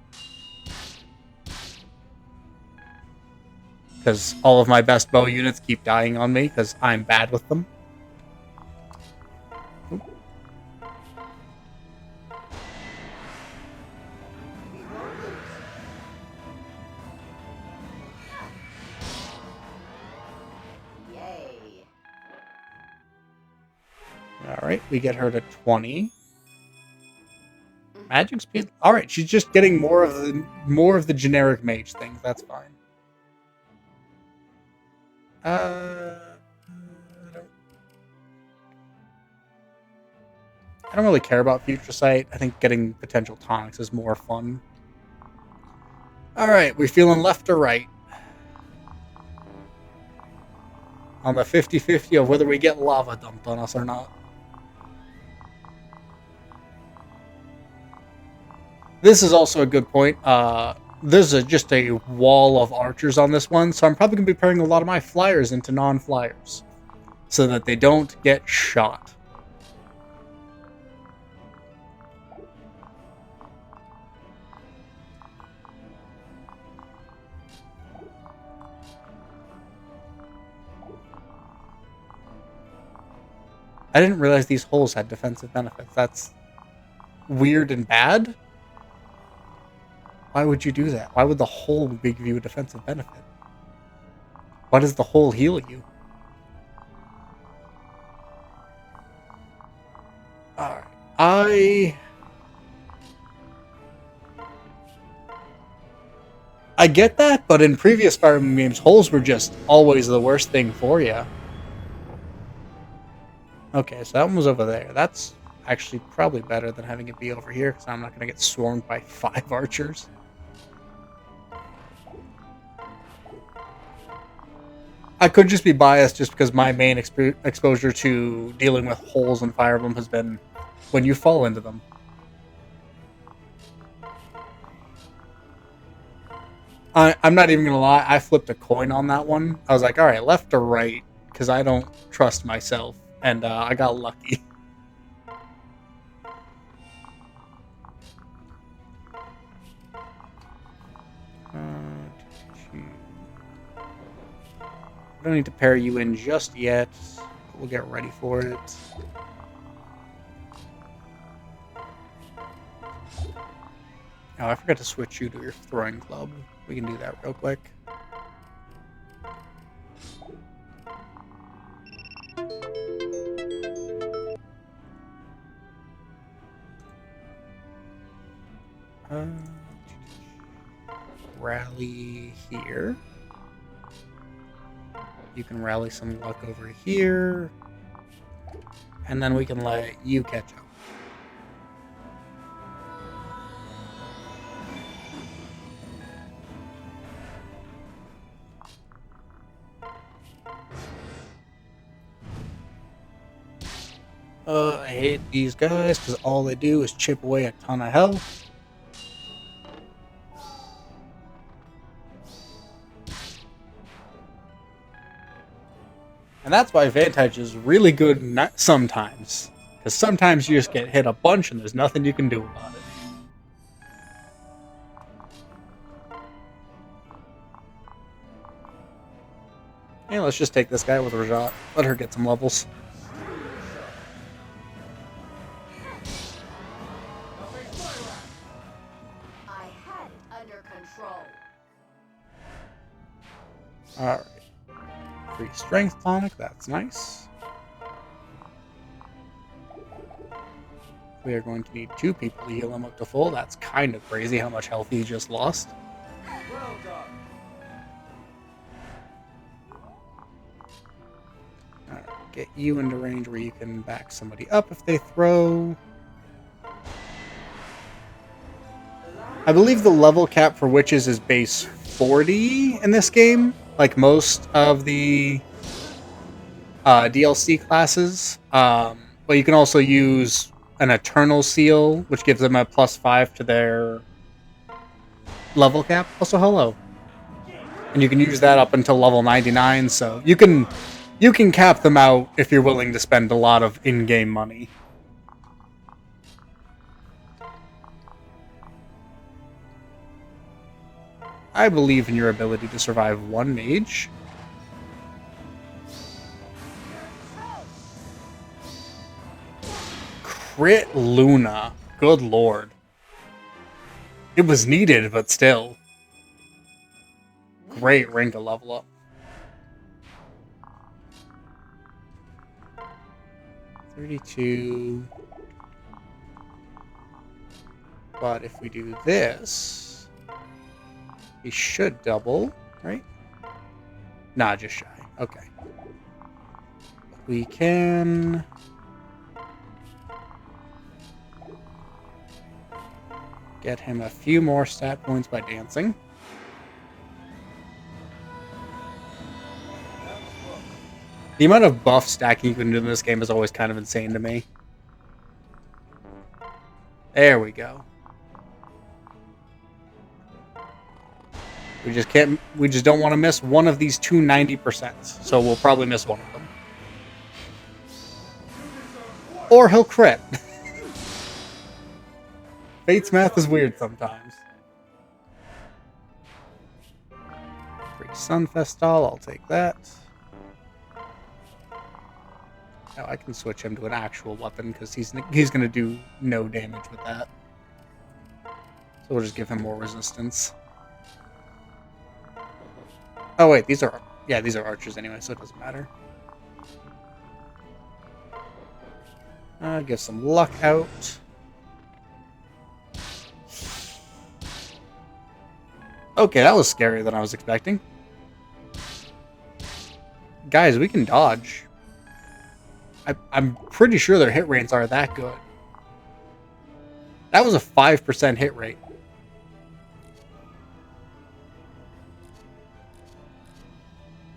Because all of my best bow units keep dying on me, because I'm bad with them. Yay. Alright, we get her to 20. Magic speed. Alright, she's just getting more of the generic mage things. That's fine. I don't really care about Future Sight. I think getting potential tonics is more fun. Alright, we feeling left or right? On the 50-50 of whether we get lava dumped on us or not. This is also a good point. There's just a wall of archers on this one, so I'm probably going to be pairing a lot of my flyers into non-flyers so that they don't get shot. I didn't realize these holes had defensive benefits. That's weird and bad. Why would you do that? Why would the hole give you a defensive benefit? Why does the hole heal you? Alright. I get that, but in previous Fire Emblem games, holes were just always the worst thing for you. Okay, so that one was over there. That's actually probably better than having it be over here, because I'm not going to get swarmed by 5 archers. I could just be biased just because my main exposure to dealing with holes in Fire Emblem has been when you fall into them. I'm not even going to lie, I flipped a coin on that one. I was like, alright, left or right, because I don't trust myself, and I got lucky. I don't need to pair you in just yet. We'll get ready for it. Oh, I forgot to switch you to your throwing club. We can do that real quick. Rally here. You can rally some luck over here. And then we can let you catch up. I hate these guys because all they do is chip away a ton of health. And that's why Vantage is really good sometimes. Because sometimes you just get hit a bunch and there's nothing you can do about it. Yeah, let's just take this guy with Rajat. Let her get some levels. I had it under control. Alright. Free strength tonic, that's nice. We are going to need 2 people to heal him up to full. That's kind of crazy how much health he just lost. Well done. Alright, get you into range where you can back somebody up if they throw. I believe the level cap for witches is base 40 in this game, like most of the DLC classes. But you can also use an Eternal Seal, which gives them a +5 to their level cap. Also, hello. And you can use that up until level 99, so you can cap them out if you're willing to spend a lot of in-game money. I believe in your ability to survive 1 mage. Crit Luna. Good lord. It was needed, but still. Great ring to level up. 32. But if we do this, he should double, right? Nah, just shy. Okay. We can... get him a few more stat points by dancing. The amount of buff stacking you can do in this game is always kind of insane to me. There we go. We just don't want to miss one of these 290%. So we'll probably miss one of them. Or he'll crit. Fate's math is weird sometimes. Free Sunfestal, I'll take that. Now I can switch him to an actual weapon because he's going to do no damage with that. So we'll just give him more resistance. Oh wait, these are archers anyway, so it doesn't matter. Give some luck out. Okay, that was scarier than I was expecting. Guys, we can dodge. I'm pretty sure their hit rates are that good. That was a 5% hit rate.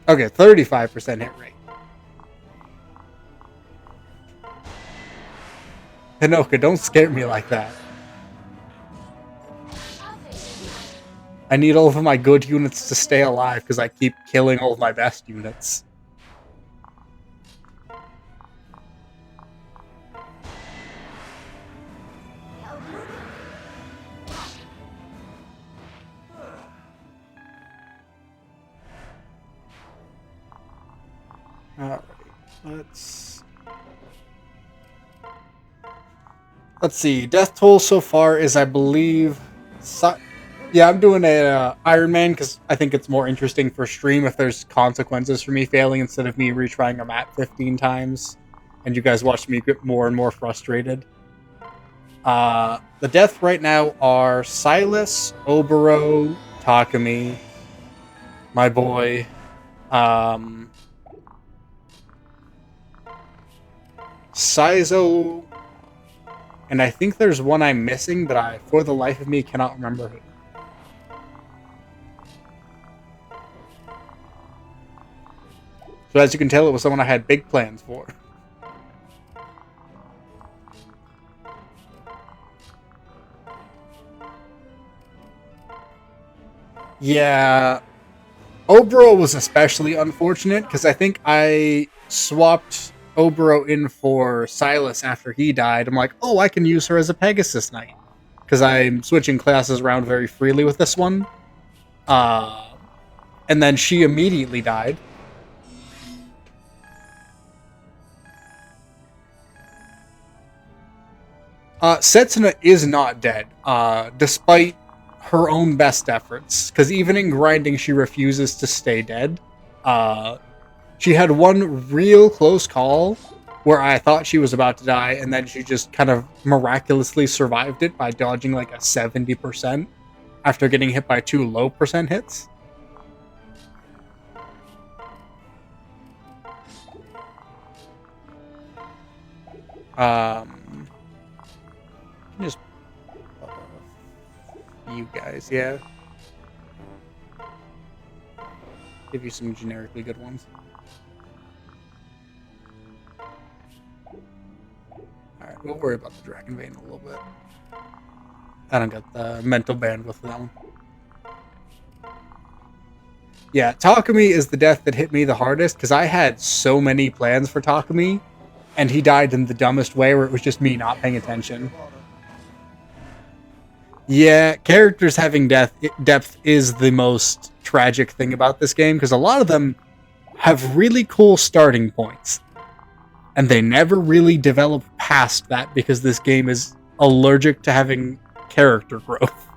Okay, 35% hit rate. Hinoka, don't scare me like that. I need all of my good units to stay alive because I keep killing all of my best units. Alright, let's see. Death toll so far is, I believe, Yeah, I'm doing a Ironman because I think it's more interesting for stream if there's consequences for me failing instead of me retrying a map 15 times, and you guys watch me get more and more frustrated. The deaths right now are Silas, Obero, Takumi, my boy, Saizo, and I think there's one I'm missing that I, for the life of me, cannot remember who. So as you can tell, it was someone I had big plans for. Yeah, Obero was especially unfortunate because I think I swapped Obero in for Silas after he died. I'm like, oh, I can use her as a Pegasus Knight because I'm switching classes around very freely with this one. And then she immediately died. Setsuna is not dead, despite her own best efforts, because even in grinding, she refuses to stay dead. She had one real close call where I thought she was about to die, and then she just kind of miraculously survived it by dodging like a 70% after getting hit by 2 low percent hits. Just you guys, yeah. Give you some generically good ones. Alright, we'll worry about the Dragon Vein a little bit. I don't got the mental bandwidth for that one. Yeah, Takumi is the death that hit me the hardest, because I had so many plans for Takumi, and he died in the dumbest way where it was just me not paying attention. Yeah, characters having depth is the most tragic thing about this game, because a lot of them have really cool starting points, and they never really develop past that because this game is allergic to having character growth.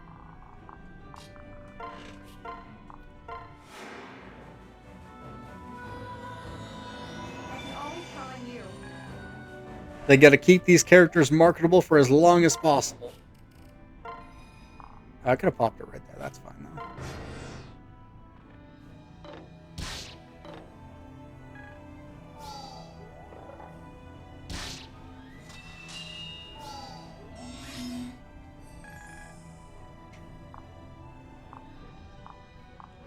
They gotta keep these characters marketable for as long as possible. I could have popped it right there. That's fine though.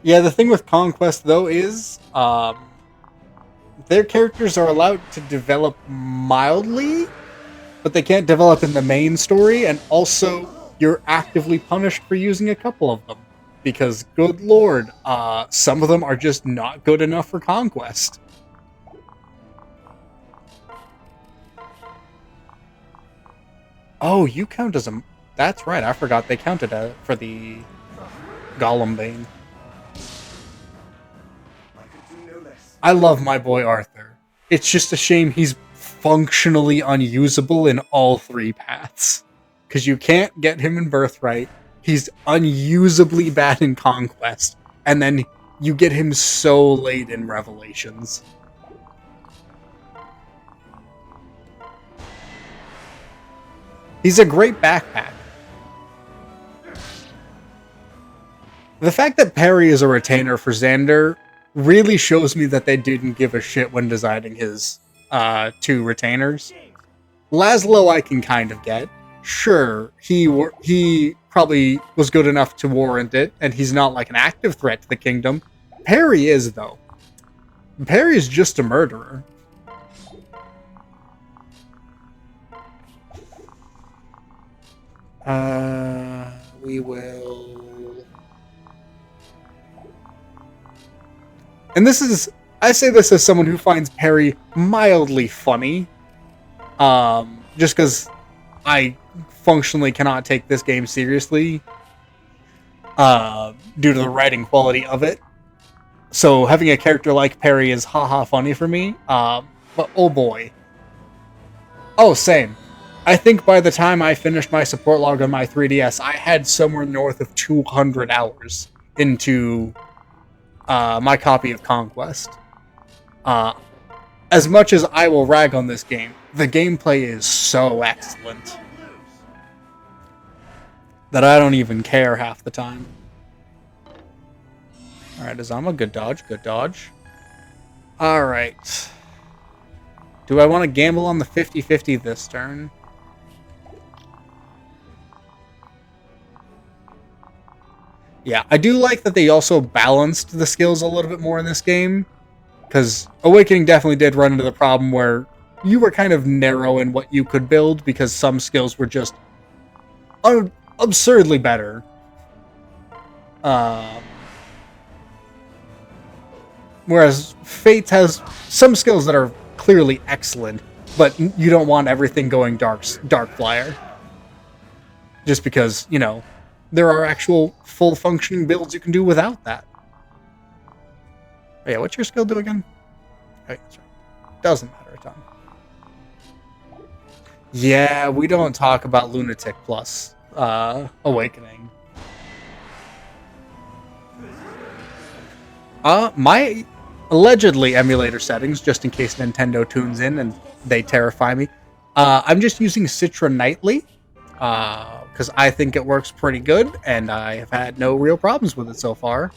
Yeah, the thing with Conquest though is their characters are allowed to develop mildly, but they can't develop in the main story, and also you're actively punished for using a couple of them. Because, good lord, some of them are just not good enough for Conquest. Oh, you count as a... That's right, I forgot they counted for the Golem Bane. I love my boy Arthur. It's just a shame he's functionally unusable in all 3 paths. Because you can't get him in Birthright, he's unusably bad in Conquest, and then you get him so late in Revelations. He's a great backpack. The fact that Perry is a retainer for Xander really shows me that they didn't give a shit when designing his 2 retainers. Laszlo I can kind of get. Sure, he probably was good enough to warrant it, and he's not like an active threat to the kingdom. Perry is, though. Perry is just a murderer. We will... And this is... I say this as someone who finds Perry mildly funny. Just because I functionally cannot take this game seriously due to the writing quality of it. So having a character like Perry is haha funny for me. But oh boy. Oh, same. I think by the time I finished my support log on my 3DS, I had somewhere north of 200 hours into my copy of Conquest. As much as I will rag on this game, the gameplay is so excellent that I don't even care half the time. Alright, Azama, good dodge, good dodge. Alright. Do I want to gamble on the 50-50 this turn? Yeah, I do like that they also balanced the skills a little bit more in this game. Because Awakening definitely did run into the problem where you were kind of narrow in what you could build because some skills were just absurdly better. Whereas Fate has some skills that are clearly excellent, but you don't want everything going dark flyer. Just because, you know, there are actual full functioning builds you can do without that. Oh yeah, what's your skill do again? Oh, that's right. Doesn't matter a ton. Yeah, we don't talk about Lunatic Plus Awakening. My allegedly emulator settings, just in case Nintendo tunes in and they terrify me. I'm just using Citra Nightly, because I think it works pretty good, and I have had no real problems with it so far.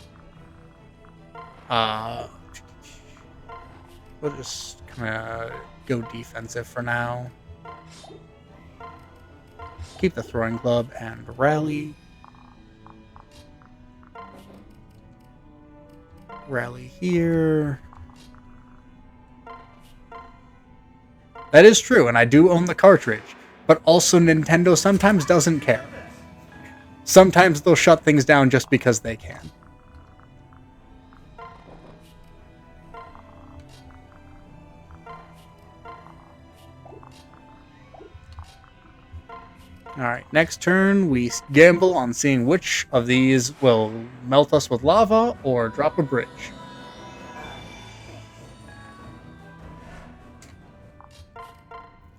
We'll just kind of go defensive for now. Keep the throwing club and rally. Rally here. That is true, and I do own the cartridge. But also Nintendo sometimes doesn't care. Sometimes they'll shut things down just because they can. Alright, next turn we gamble on seeing which of these will melt us with lava or drop a bridge.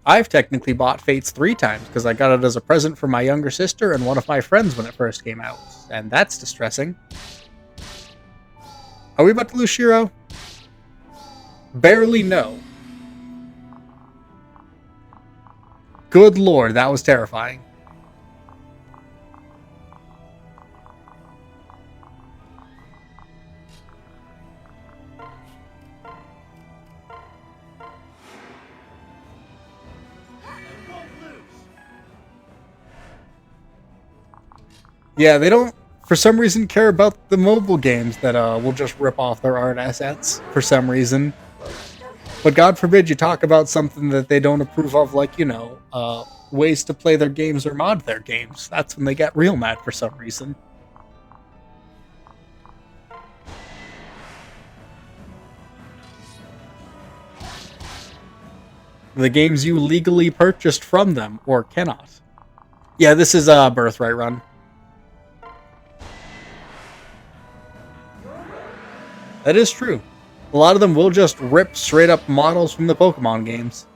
I've technically bought Fates 3 times because I got it as a present for my younger sister and one of my friends when it first came out. And that's distressing. Are we about to lose Shiro? Barely no. Good lord, that was terrifying. Yeah, they don't, for some reason, care about the mobile games that will just rip off their art assets for some reason. But God forbid you talk about something that they don't approve of, like, you know, ways to play their games or mod their games. That's when they get real mad for some reason. The games you legally purchased from them, or cannot. Yeah, this is a Birthright run. That is true. A lot of them will just rip straight up models from the Pokemon games.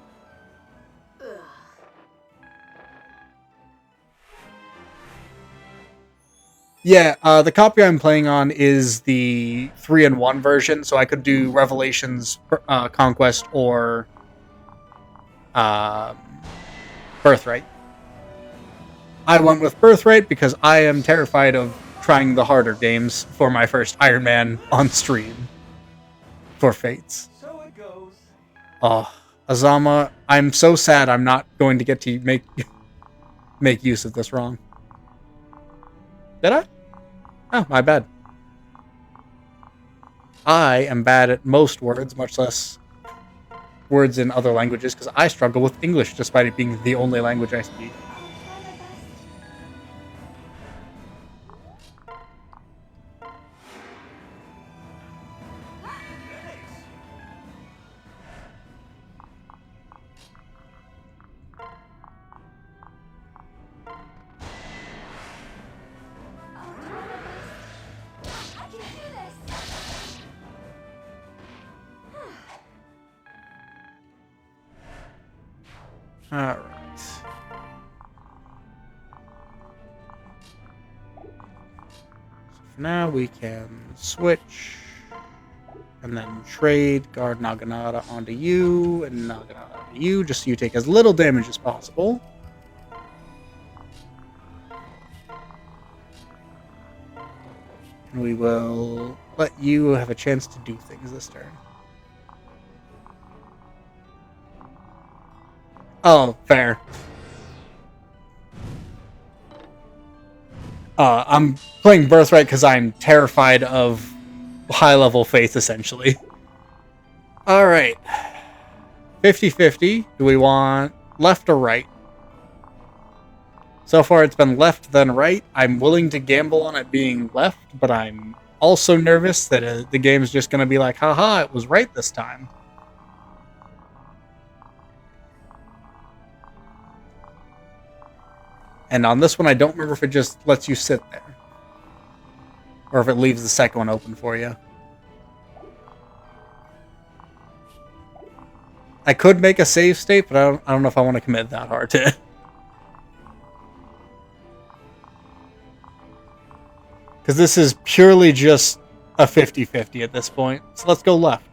Yeah, the copy I'm playing on is the 3-in-1 version, so I could do Revelations, Conquest, or Birthright. I went with Birthright because I am terrified of trying the harder games for my first Ironman on stream for Fates. So it goes. Oh, Azama, I'm so sad I'm not going to get to make use of this wrong. Did I? Oh, my bad. I am bad at most words, much less words in other languages, because I struggle with English despite it being the only language I speak. Alright. now we can switch and then trade guard Naginata onto you and Naginata onto you, just so you take as little damage as possible. And we will let you have a chance to do things this turn. Oh, fair. I'm playing Birthright because I'm terrified of high-level faith, essentially. Alright. 50-50. Do we want left or right? So far it's been left, then right. I'm willing to gamble on it being left, but I'm also nervous that the game's just going to be like, haha, it was right this time. And on this one, I don't remember if it just lets you sit there. Or if it leaves the second one open for you. I could make a save state, but I don't know if I want to commit that hard to it. Because this is purely just a 50-50 at this point. So let's go left.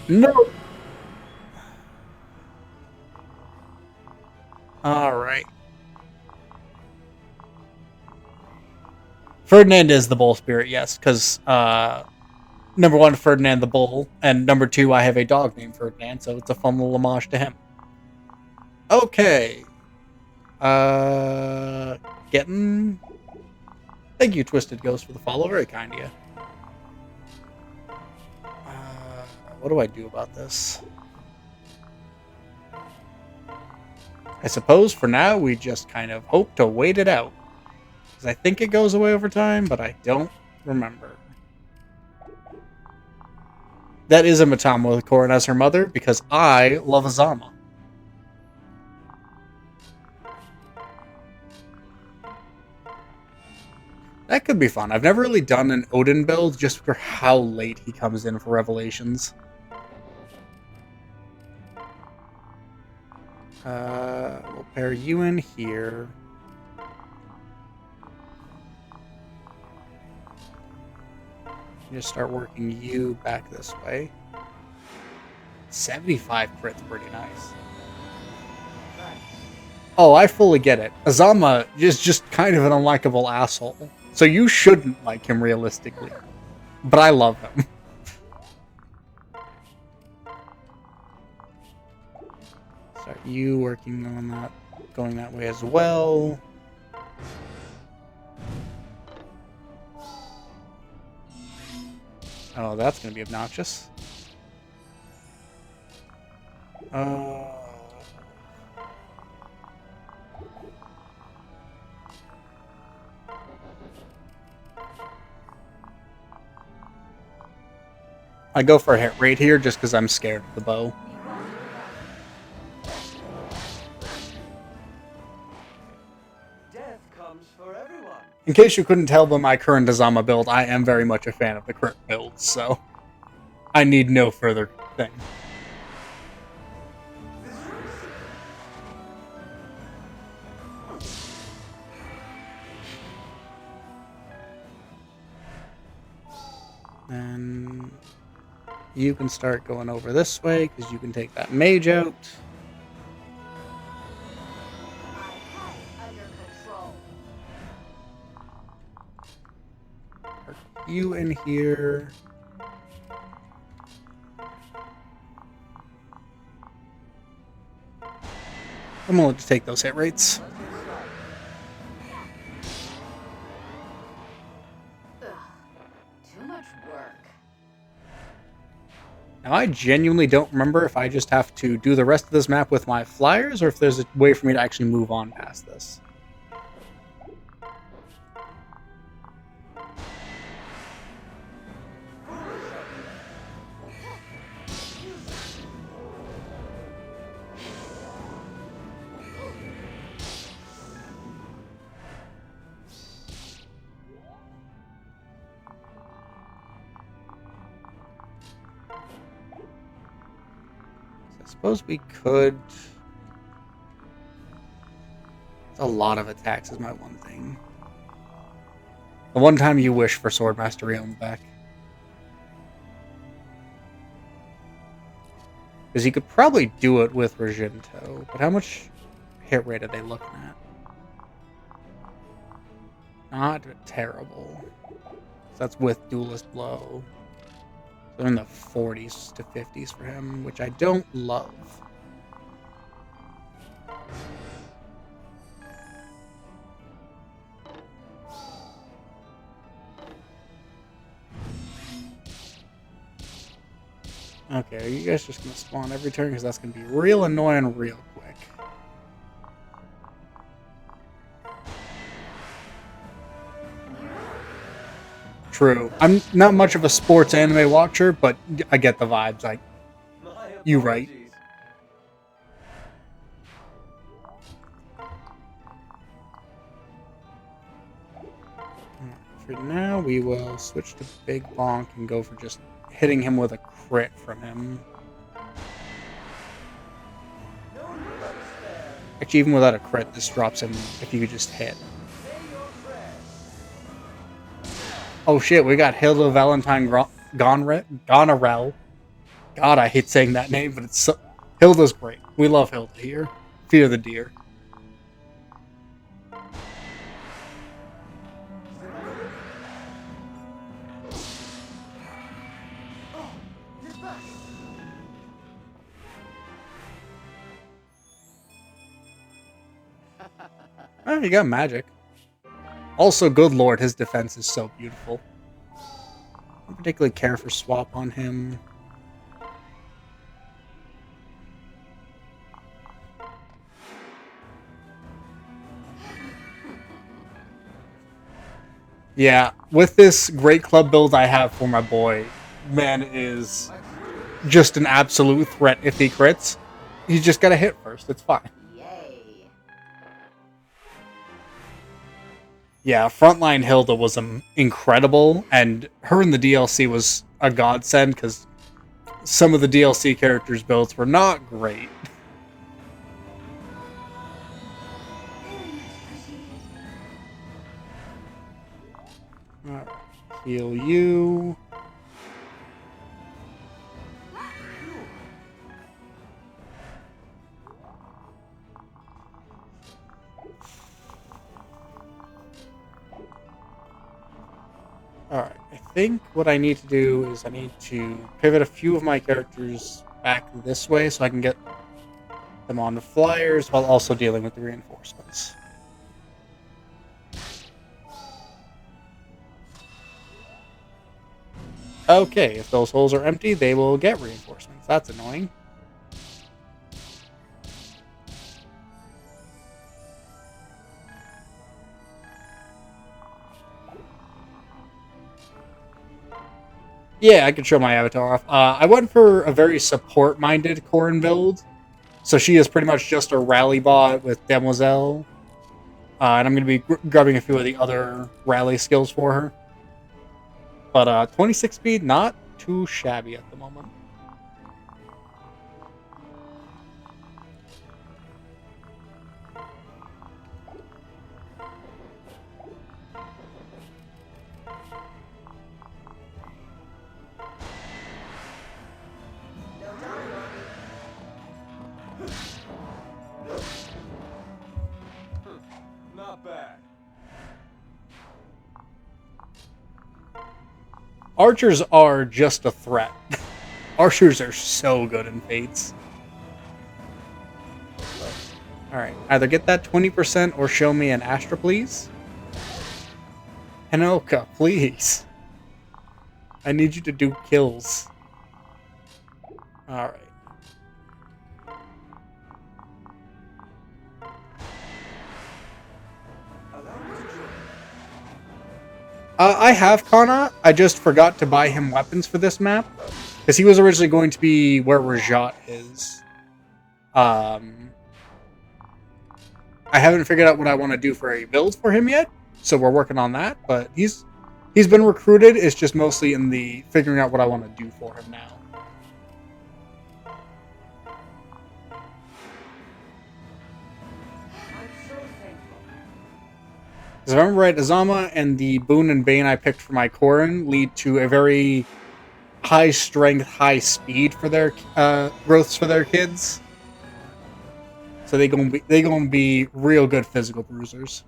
No! Alright. Ferdinand is the bull spirit, yes. Because, number one, Ferdinand the bull. And number two, I have a dog named Ferdinand. So it's a fun little homage to him. Okay. Getting... Thank you, Twisted Ghost, for the follow. Very kind of you. What do I do about this? I suppose for now we just kind of hope to wait it out. Because I think it goes away over time, but I don't remember. That is a Matama with Korin as her mother, because I love Azama. That could be fun. I've never really done an Odin build just for how late he comes in for Revelations. We'll pair you in here. Just start working you back this way. 75 crit's pretty nice. Oh, I fully get it. Azama is just kind of an unlikable asshole. So you shouldn't like him realistically. But I love him. Start you working on that, going that way as well. Oh, that's going to be obnoxious. I go for a hit rate here just because I'm scared of the bow. Death comes for everyone. In case you couldn't tell by my current Azama build, I am very much a fan of the crit builds, so I need no further thing. And you can start going over this way because you can take that mage out. I had it under control. You in here. I'm going to take those hit rates. Too much work. Now, I genuinely don't remember if I just have to do the rest of this map with my flyers or if there's a way for me to actually move on past this. I suppose we could... A lot of attacks is my one thing. The one time you wish for Sword Mastery on the back. Because you could probably do it with Reginto, but how much hit rate are they looking at? Not terrible. So that's with Duelist Blow. So in the 40s to 50s for him, which I don't love. Okay, are you guys just going to spawn every turn? Because that's going to be real annoying real quick. True. I'm not much of a sports anime watcher, but I get the vibes. You right. For now, we will switch to Big Bonk and go for just hitting him with a crit from him. Actually, even without a crit, this drops him if you could just hit. Oh shit, we got Hilda Valentine Gonerell. God, I hate saying that name, but Hilda's great. We love Hilda here. Fear the deer. Oh, you got magic. Also, good lord, his defense is so beautiful. I don't particularly care for swap on him. Yeah, with this great club build I have for my boy, man is just an absolute threat if he crits. You just gotta hit first, it's fine. Yay. Yeah, Frontline Hilda was incredible, and her in the DLC was a godsend, because some of the DLC characters' builds were not great. Alright, heal you. Alright, I think what I need to do is I need to pivot a few of my characters back this way so I can get them on the flyers while also dealing with the reinforcements. Okay, if those holes are empty, they will get reinforcements. That's annoying. Yeah, I can show my avatar off. I went for a very support-minded Corrin build. So she is pretty much just a rally bot with Demoiselle. And I'm going to be grabbing a few of the other rally skills for her. But 26 speed, not too shabby at the moment. Not bad. Archers are just a threat. Archers are so good in Fates. Alright, either get that 20% or show me an Astra, please. Hanoka, please. I need you to do kills. Alright. I have Kana. I just forgot to buy him weapons for this map. Because he was originally going to be where Rajat is. I haven't figured out what I want to do for a build for him yet. So we're working on that. But he's been recruited. It's just mostly in the figuring out what I want to do for him now. I'm so thankful. Because if I remember right, Azama and the Boon and Bane I picked for my Corrin lead to a very high strength, high speed for their growths for their kids. So they gonna be real good physical bruisers.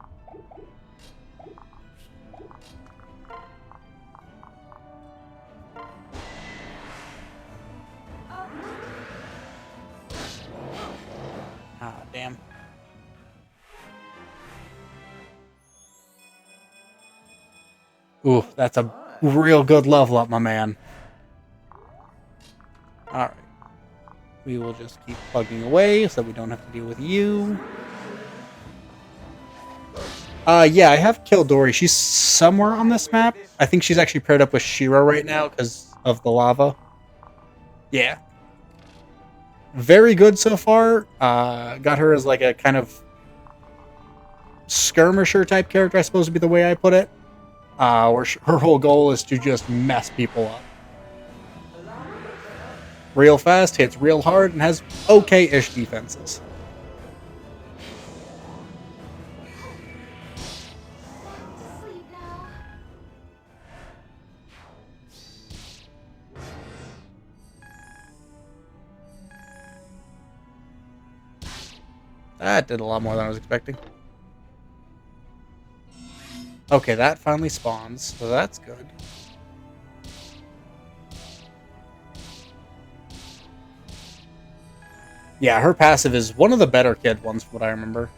Ah, damn. Ooh, that's a real good level up, my man. Alright. We will just keep plugging away so we don't have to deal with you. Yeah, I have killed Dory. She's somewhere on this map. I think she's actually paired up with Shiro right now because of the lava. Yeah. Very good so far. Got her as like a kind of skirmisher type character, I suppose would be the way I put it. Where her whole goal is to just mess people up. Real fast, hits real hard, and has okay-ish defenses. To sleep now. That did a lot more than I was expecting. Okay, that finally spawns, so that's good. Yeah, her passive is one of the better kid ones, from what I remember.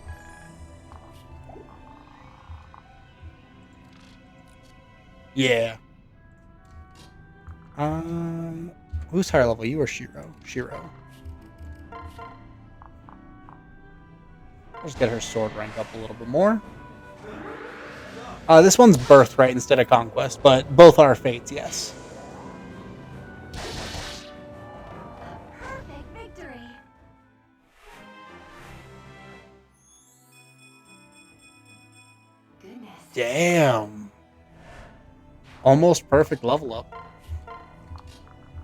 Yeah. Who's higher level? You or Shiro? Shiro. I'll just get her sword rank up a little bit more. This one's Birthright instead of Conquest, but both are fates, yes. Perfect victory. Goodness. Damn. Almost perfect level up.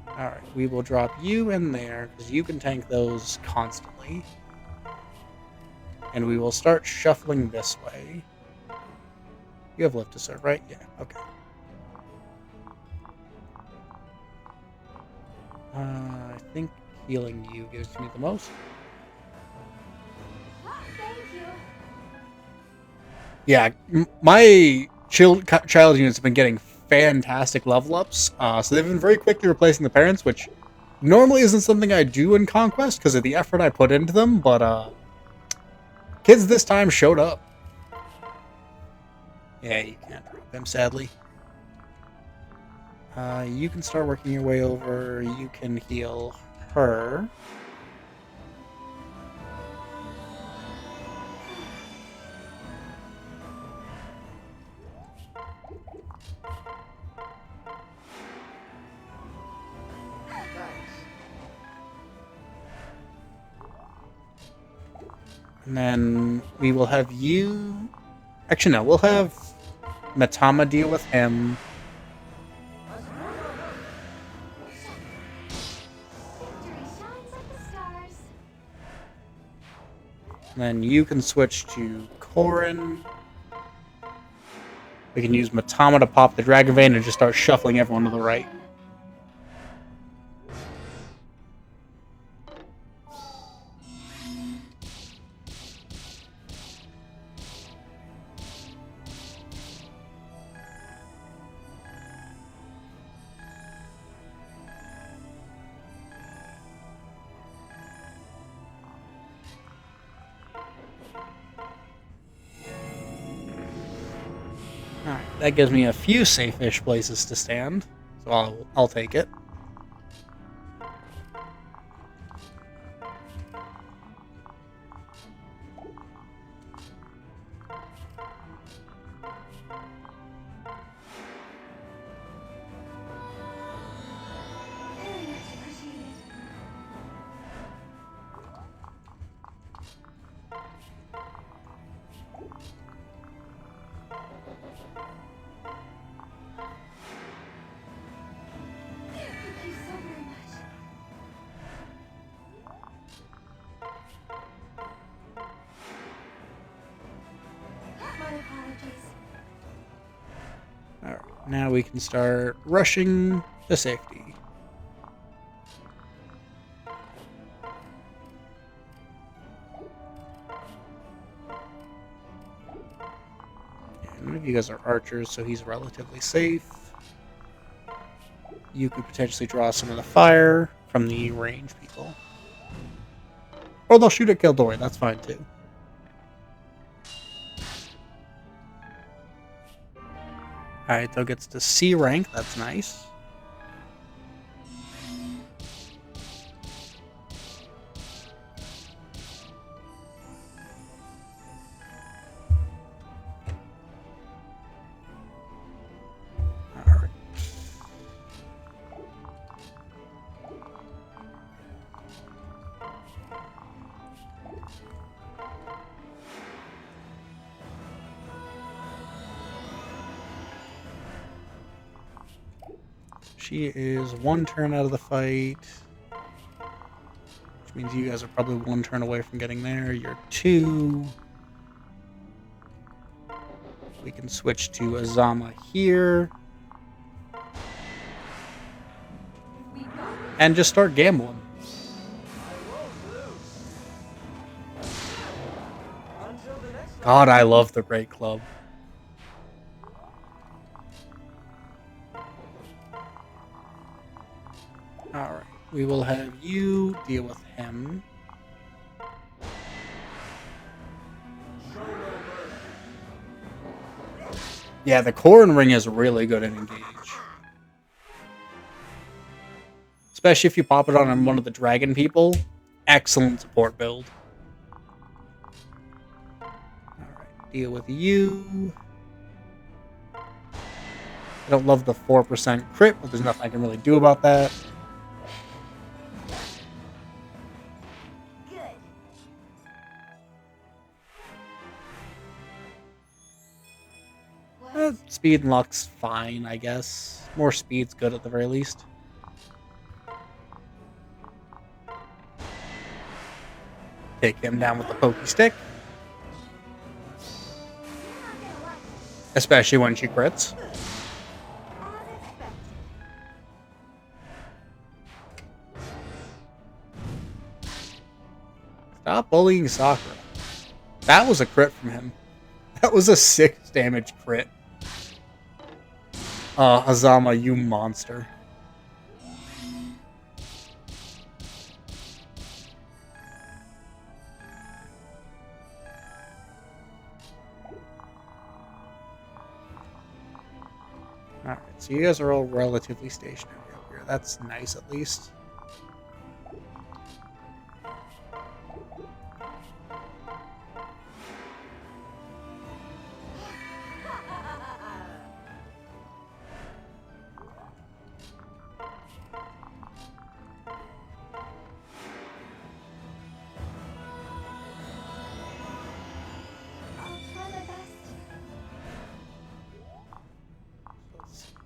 Alright, we will drop you in there, because you can tank those constantly. And we will start shuffling this way. You have lift to serve, right? Yeah, okay. I think healing you gives me the most. Thank you. Yeah, my child units have been getting fantastic level ups. So they've been very quickly replacing the parents, which normally isn't something I do in Conquest because of the effort I put into them. But kids this time showed up. Yeah, you can't drop them, sadly. You can start working your way over. You can heal her. Thanks. And then we will have you... Actually, no. We'll have Matama deal with him. Victory shines like the stars. And then you can switch to Corrin. We can use Matama to pop the Dragon Vein and just start shuffling everyone to the right. Alright, that gives me a few safe-ish places to stand, so I'll take it. Very much appreciated. Now we can start rushing to safety. And none of you guys are archers, so he's relatively safe. You could potentially draw some of the fire from the range people. Or they'll shoot at Kildori, that's fine too. Alright, so gets to C rank, that's nice. Alright. She is one turn out of the fight. Which means you guys are probably one turn away from getting there. You're two. We can switch to Azama here. And just start gambling. Until the next time. God, I love the Great Club. Alright, we will have you deal with him. Yeah, the Corrin Ring is really good in Engage. Especially if you pop it on one of the dragon people. Excellent support build. Alright, deal with you. I don't love the 4% crit, but there's nothing I can really do about that. Speed and luck's fine, I guess. More speed's good at the very least. Take him down with the pokey stick. Especially when she crits. Stop bullying Sakura. That was a crit from him. That was a 6 damage crit. Azama, you monster. Alright, so you guys are all relatively stationary over here. That's nice, at least.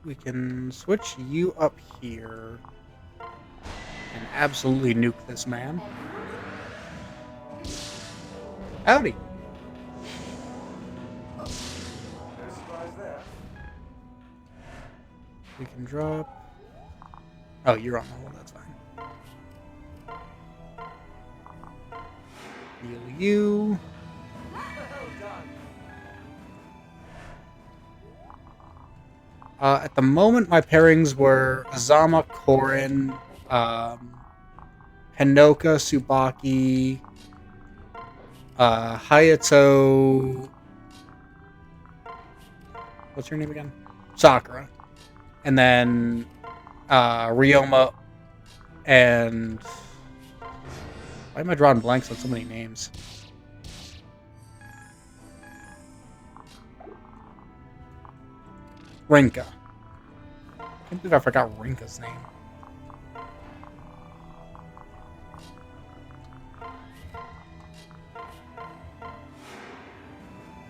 We can switch you up here and absolutely nuke this man. Howdy. No surprise there. We can drop. Oh, you're on the hole, that's fine. Heal you. Well done. At the moment, my pairings were Azama, Corrin, Hinoka, Tsubaki, Hayato. What's her name again? Sakura. And then Ryoma and. Why am I drawing blanks on so many names? Rinka. I can't believe I forgot Rinka's name.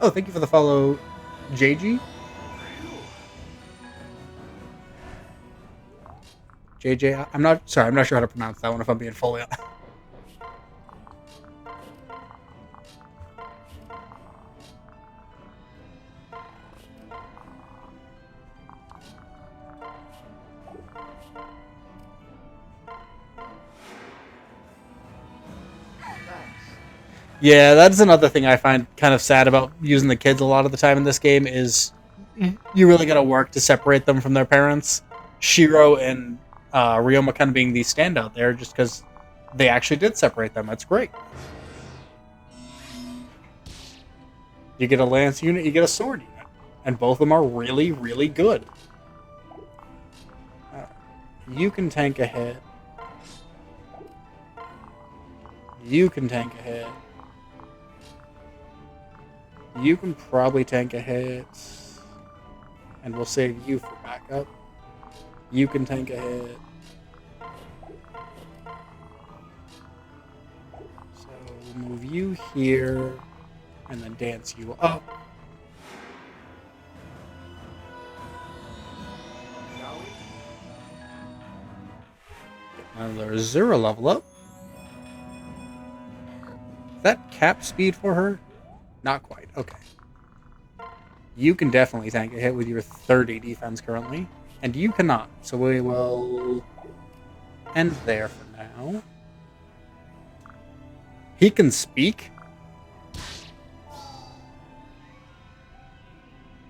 Oh, thank you for the follow, JG. JJ, I'm not sure how to pronounce that one if I'm being fully honest. Thanks. Yeah, that's another thing I find kind of sad about using the kids a lot of the time in this game is you really got to work to separate them from their parents. Shiro and Ryoma kind of being the standout there just because they actually did separate them. That's great. You get a lance unit, you get a sword unit. And both of them are really, really good. You can tank a hit. You can tank a hit. You can probably tank a hit. And we'll save you for backup. You can tank a hit. So we'll move you here. And then dance you up. Shall we? Another 0 level up. Is that cap speed for her? Not quite. Okay. You can definitely tank a hit with your 30 defense currently. And you cannot. So we will end there for now. He can speak?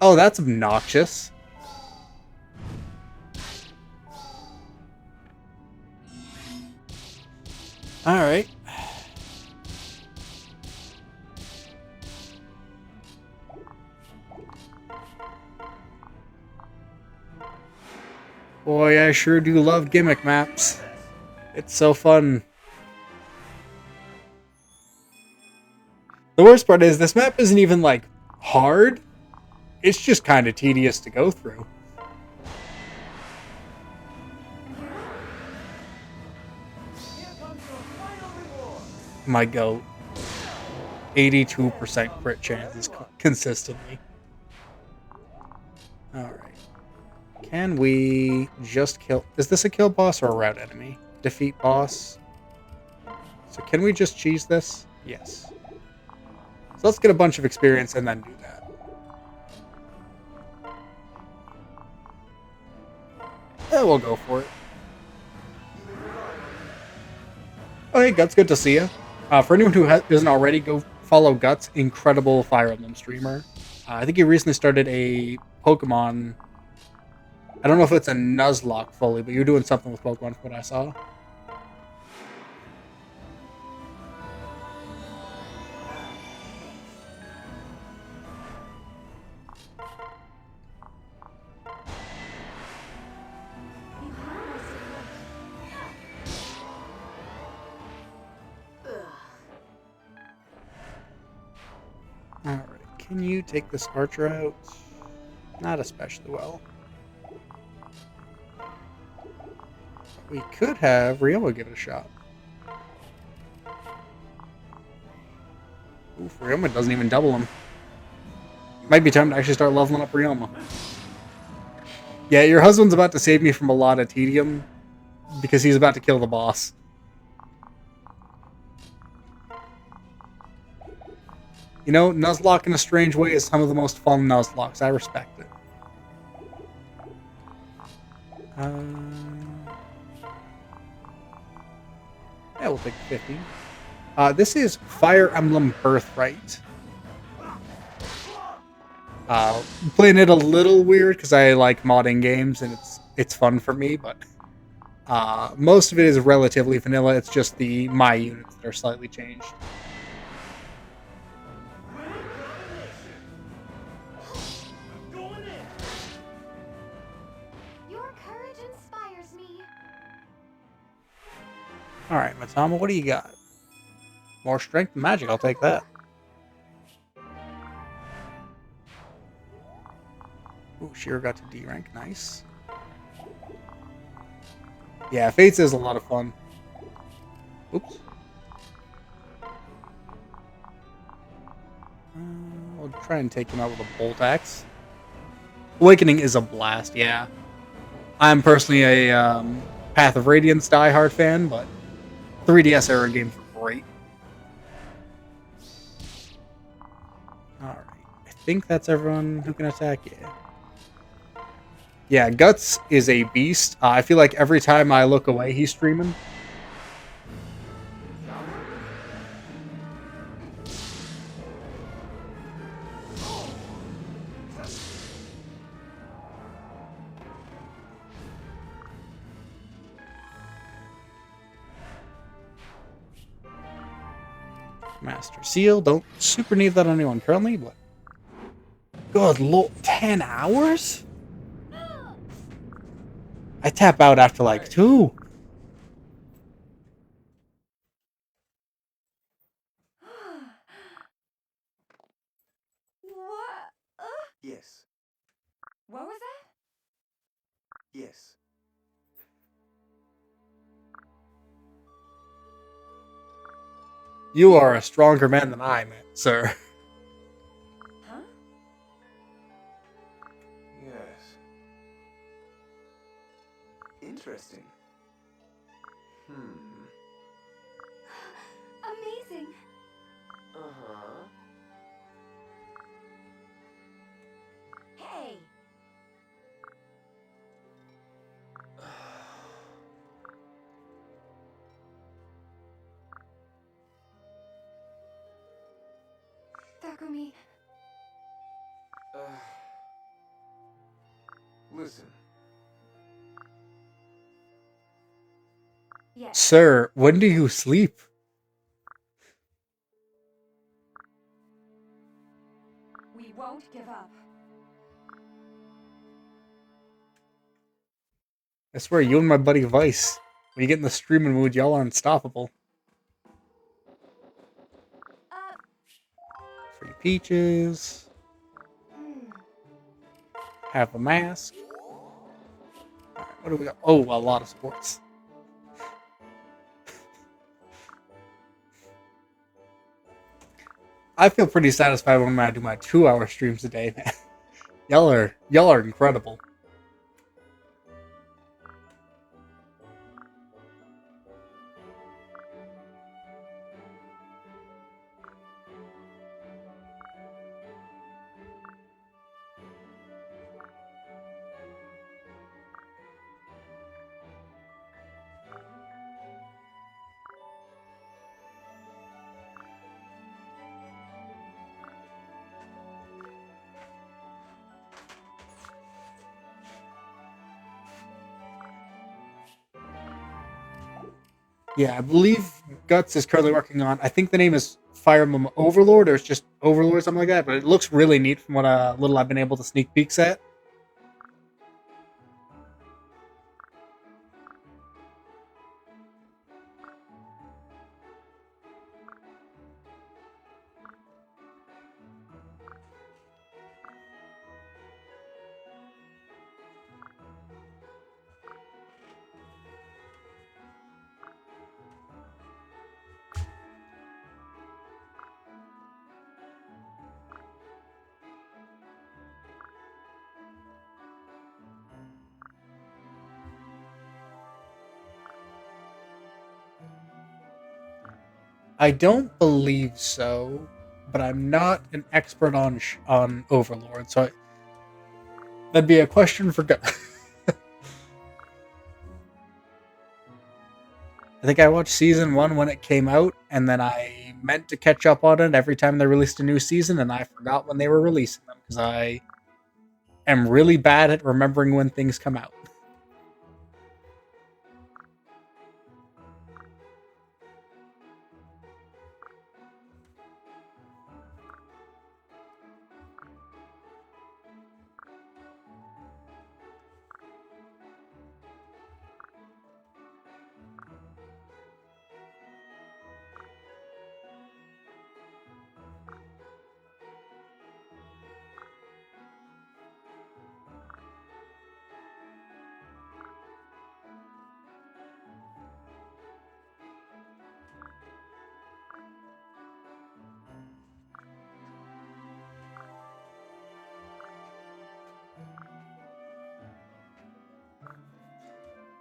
Oh, that's obnoxious. Alright. Boy, I sure do love gimmick maps. It's so fun. The worst part is this map isn't even, like, hard. It's just kind of tedious to go through. Here comes your final reward. My goat. 82% crit chances consistently. Alright. Can we just kill... Is this a kill boss or a route enemy? Defeat boss. So can we just cheese this? Yes. So let's get a bunch of experience and then do that. Yeah, we'll go for it. Oh, hey, Guts, good to see you. For anyone who isn't already, go follow Guts, incredible Fire Emblem streamer. I think he recently started a Pokemon... I don't know if it's a Nuzlocke fully, but you're doing something with Pokemon from what I saw. Alright, can you take this archer out? Not especially well. We could have Ryoma give it a shot. Oof, Ryoma doesn't even double him. Might be time to actually start leveling up Ryoma. Yeah, your husband's about to save me from a lot of tedium because he's about to kill the boss. You know, Nuzlocke in a strange way is some of the most fun Nuzlocks. I respect it. Yeah, we'll take 50. This is Fire Emblem Birthright. Playing it a little weird because I like modding games and it's fun for me, but most of it is relatively vanilla. It's just my units that are slightly changed. Your courage inspires me. Alright, Matama, what do you got? More strength and magic, I'll take that. Ooh, Shiro got to D rank, nice. Yeah, Fates is a lot of fun. Oops. I'll try and take him out with a bolt axe. Awakening is a blast, yeah. I'm personally a Path of Radiance diehard fan, but 3DS era games were great. Alright. I think that's everyone who can attack, yeah. Yeah, Guts is a beast. I feel like every time I look away, he's streaming. Master Seal. Don't super need that on anyone currently, but good lord, 10 hours? I tap out after like 2. What? Yes. What was that? Yes. You are a stronger man than I am, sir. Huh? Yes. Interesting. Amazing. Uh-huh. Hey. Takumi. Listen. Yes. Sir, when do you sleep? We won't give up. I swear, you and my buddy Vice, when you get in the streaming mood, y'all are unstoppable. Uh. Free peaches. Have a mask. Alright, what do we got? Oh, a lot of sports. I feel pretty satisfied when I do my 2-hour streams a day, man. y'all are incredible. Yeah, I believe Guts is currently working on. I think the name is Fire Emblem Overlord, or it's just Overlord, or something like that. But it looks really neat from what little I've been able to sneak peeks at. I don't believe so, but I'm not an expert on Overlord, so that'd be a question for Guts. I think I watched season 1 when it came out, and then I meant to catch up on it every time they released a new season, and I forgot when they were releasing them because I am really bad at remembering when things come out.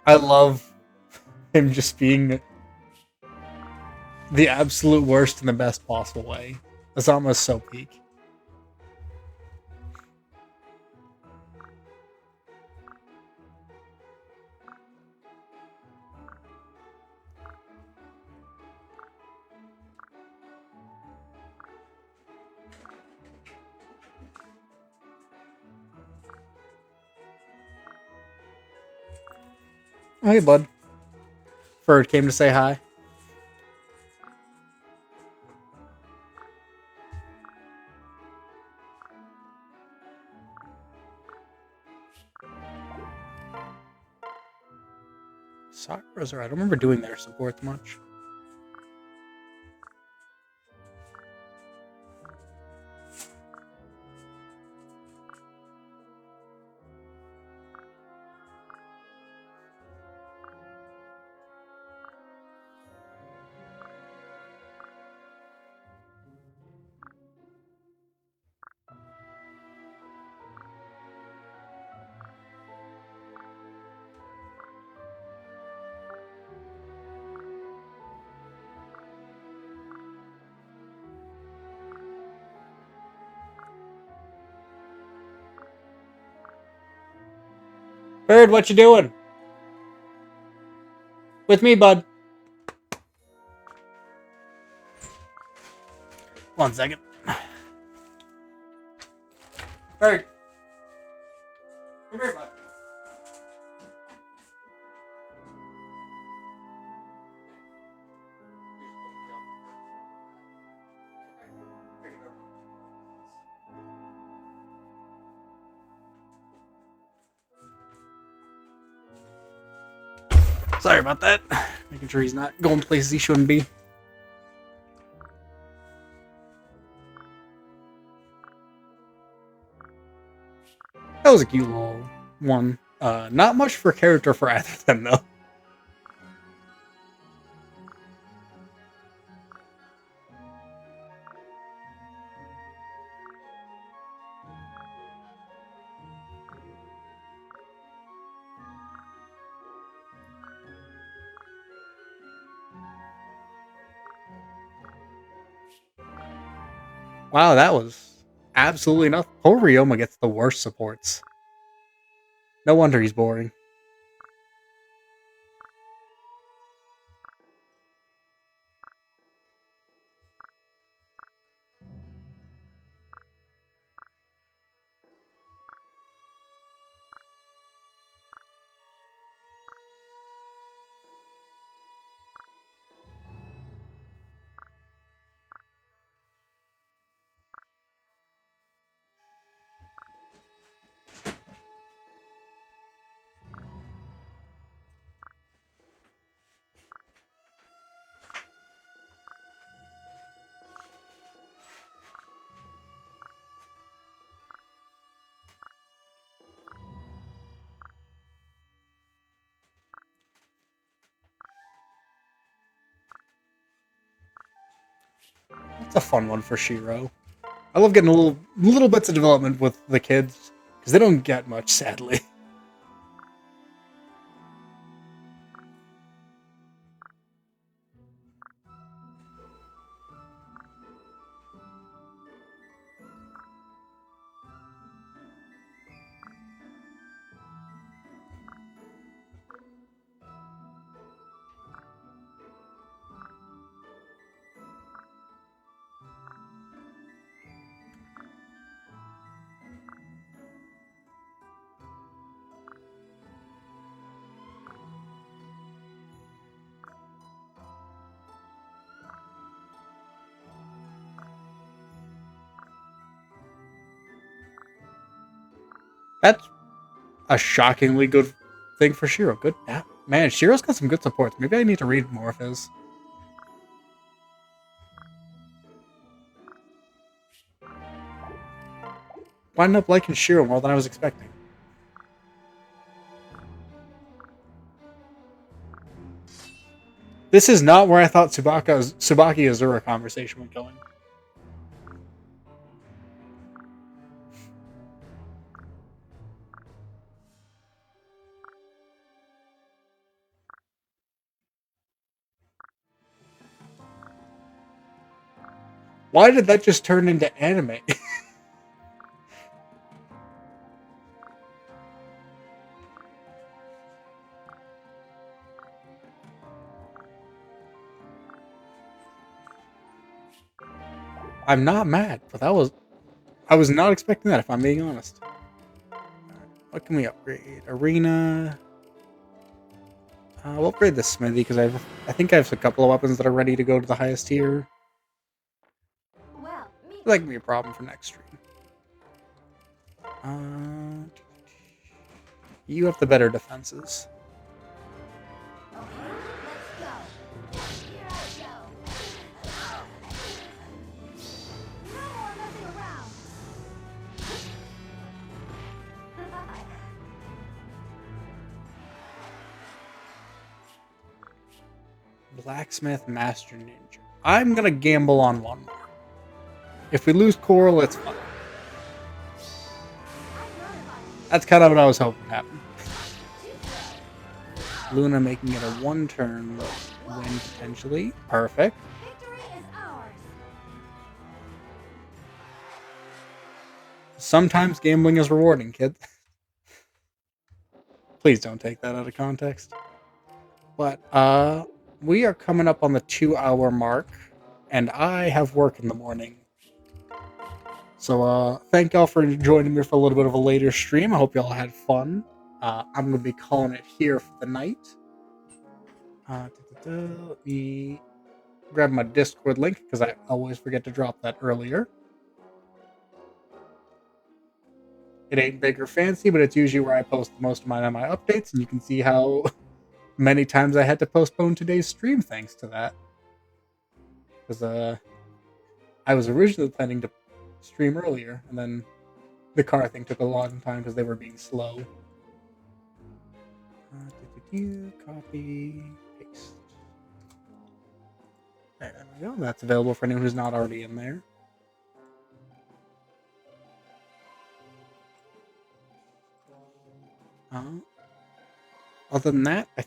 I love him just being the absolute worst in the best possible way. It's almost so peak. Oh, hey, bud. Ferd came to say hi. Sakura's alright. I don't remember doing their support much. Bird, what you doing? With me, bud. 1 second. Bird. Come here, bud. Sorry about that. Making sure he's not going places he shouldn't be. That was a cute little one. Not much for character for either of them, though. Wow, that was absolutely nothing. Poor Ryoma gets the worst supports. No wonder he's boring. It's a fun one for Shiro. I love getting little bits of development with the kids because they don't get much, sadly. That's a shockingly good thing for Shiro. Good. Yeah. Man, Shiro's got some good supports. Maybe I need to read more of his. Wound up liking Shiro more than I was expecting. This is not where I thought Tsubaki Azura conversation was going. Why did that just turn into anime? I'm not mad, but I was not expecting that, if I'm being honest. What can we upgrade? Arena. We'll upgrade the smithy because I think I have a couple of weapons that are ready to go to the highest tier. Well, me. That can be a problem for next stream. You have the better defenses. Okay, let's go. Here I go. No more messing around. Blacksmith Master Ninja. I'm gonna gamble on one more. If we lose Coral, it's fine. That's kind of what I was hoping happened. Luna making it a one-turn win potentially. Perfect. Victory is ours. Sometimes gambling is rewarding, kid. Please don't take that out of context. But we are coming up on the 2-hour mark, and I have work in the morning. So thank y'all for joining me for a little bit of a later stream. I hope y'all had fun. I'm gonna be calling it here for the night. Let me grab my Discord link because I always forget to drop that earlier. It ain't big or fancy, but it's usually where I post most of my updates, and you can see how many times I had to postpone today's stream thanks to that. Because I was originally planning to stream earlier, and then the car thing took a long time because they were being slow. Copy, paste. There we go. That's available for anyone who's not already in there. Other than that, I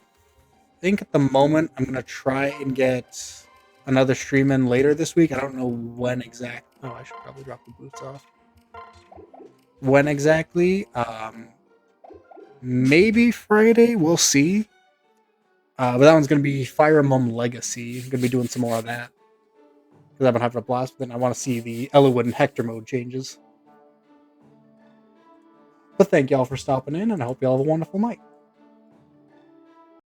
think at the moment I'm gonna try and get another stream in later this week. I don't know when exactly. Oh, I should probably drop the boots off. When exactly? Maybe Friday. We'll see. But that one's gonna be Fire Emblem Legacy. I'm gonna be doing some more of that because I've been having a blast with it. And I want to see the Eliwood and Hector mode changes. But thank y'all for stopping in, and I hope y'all have a wonderful night.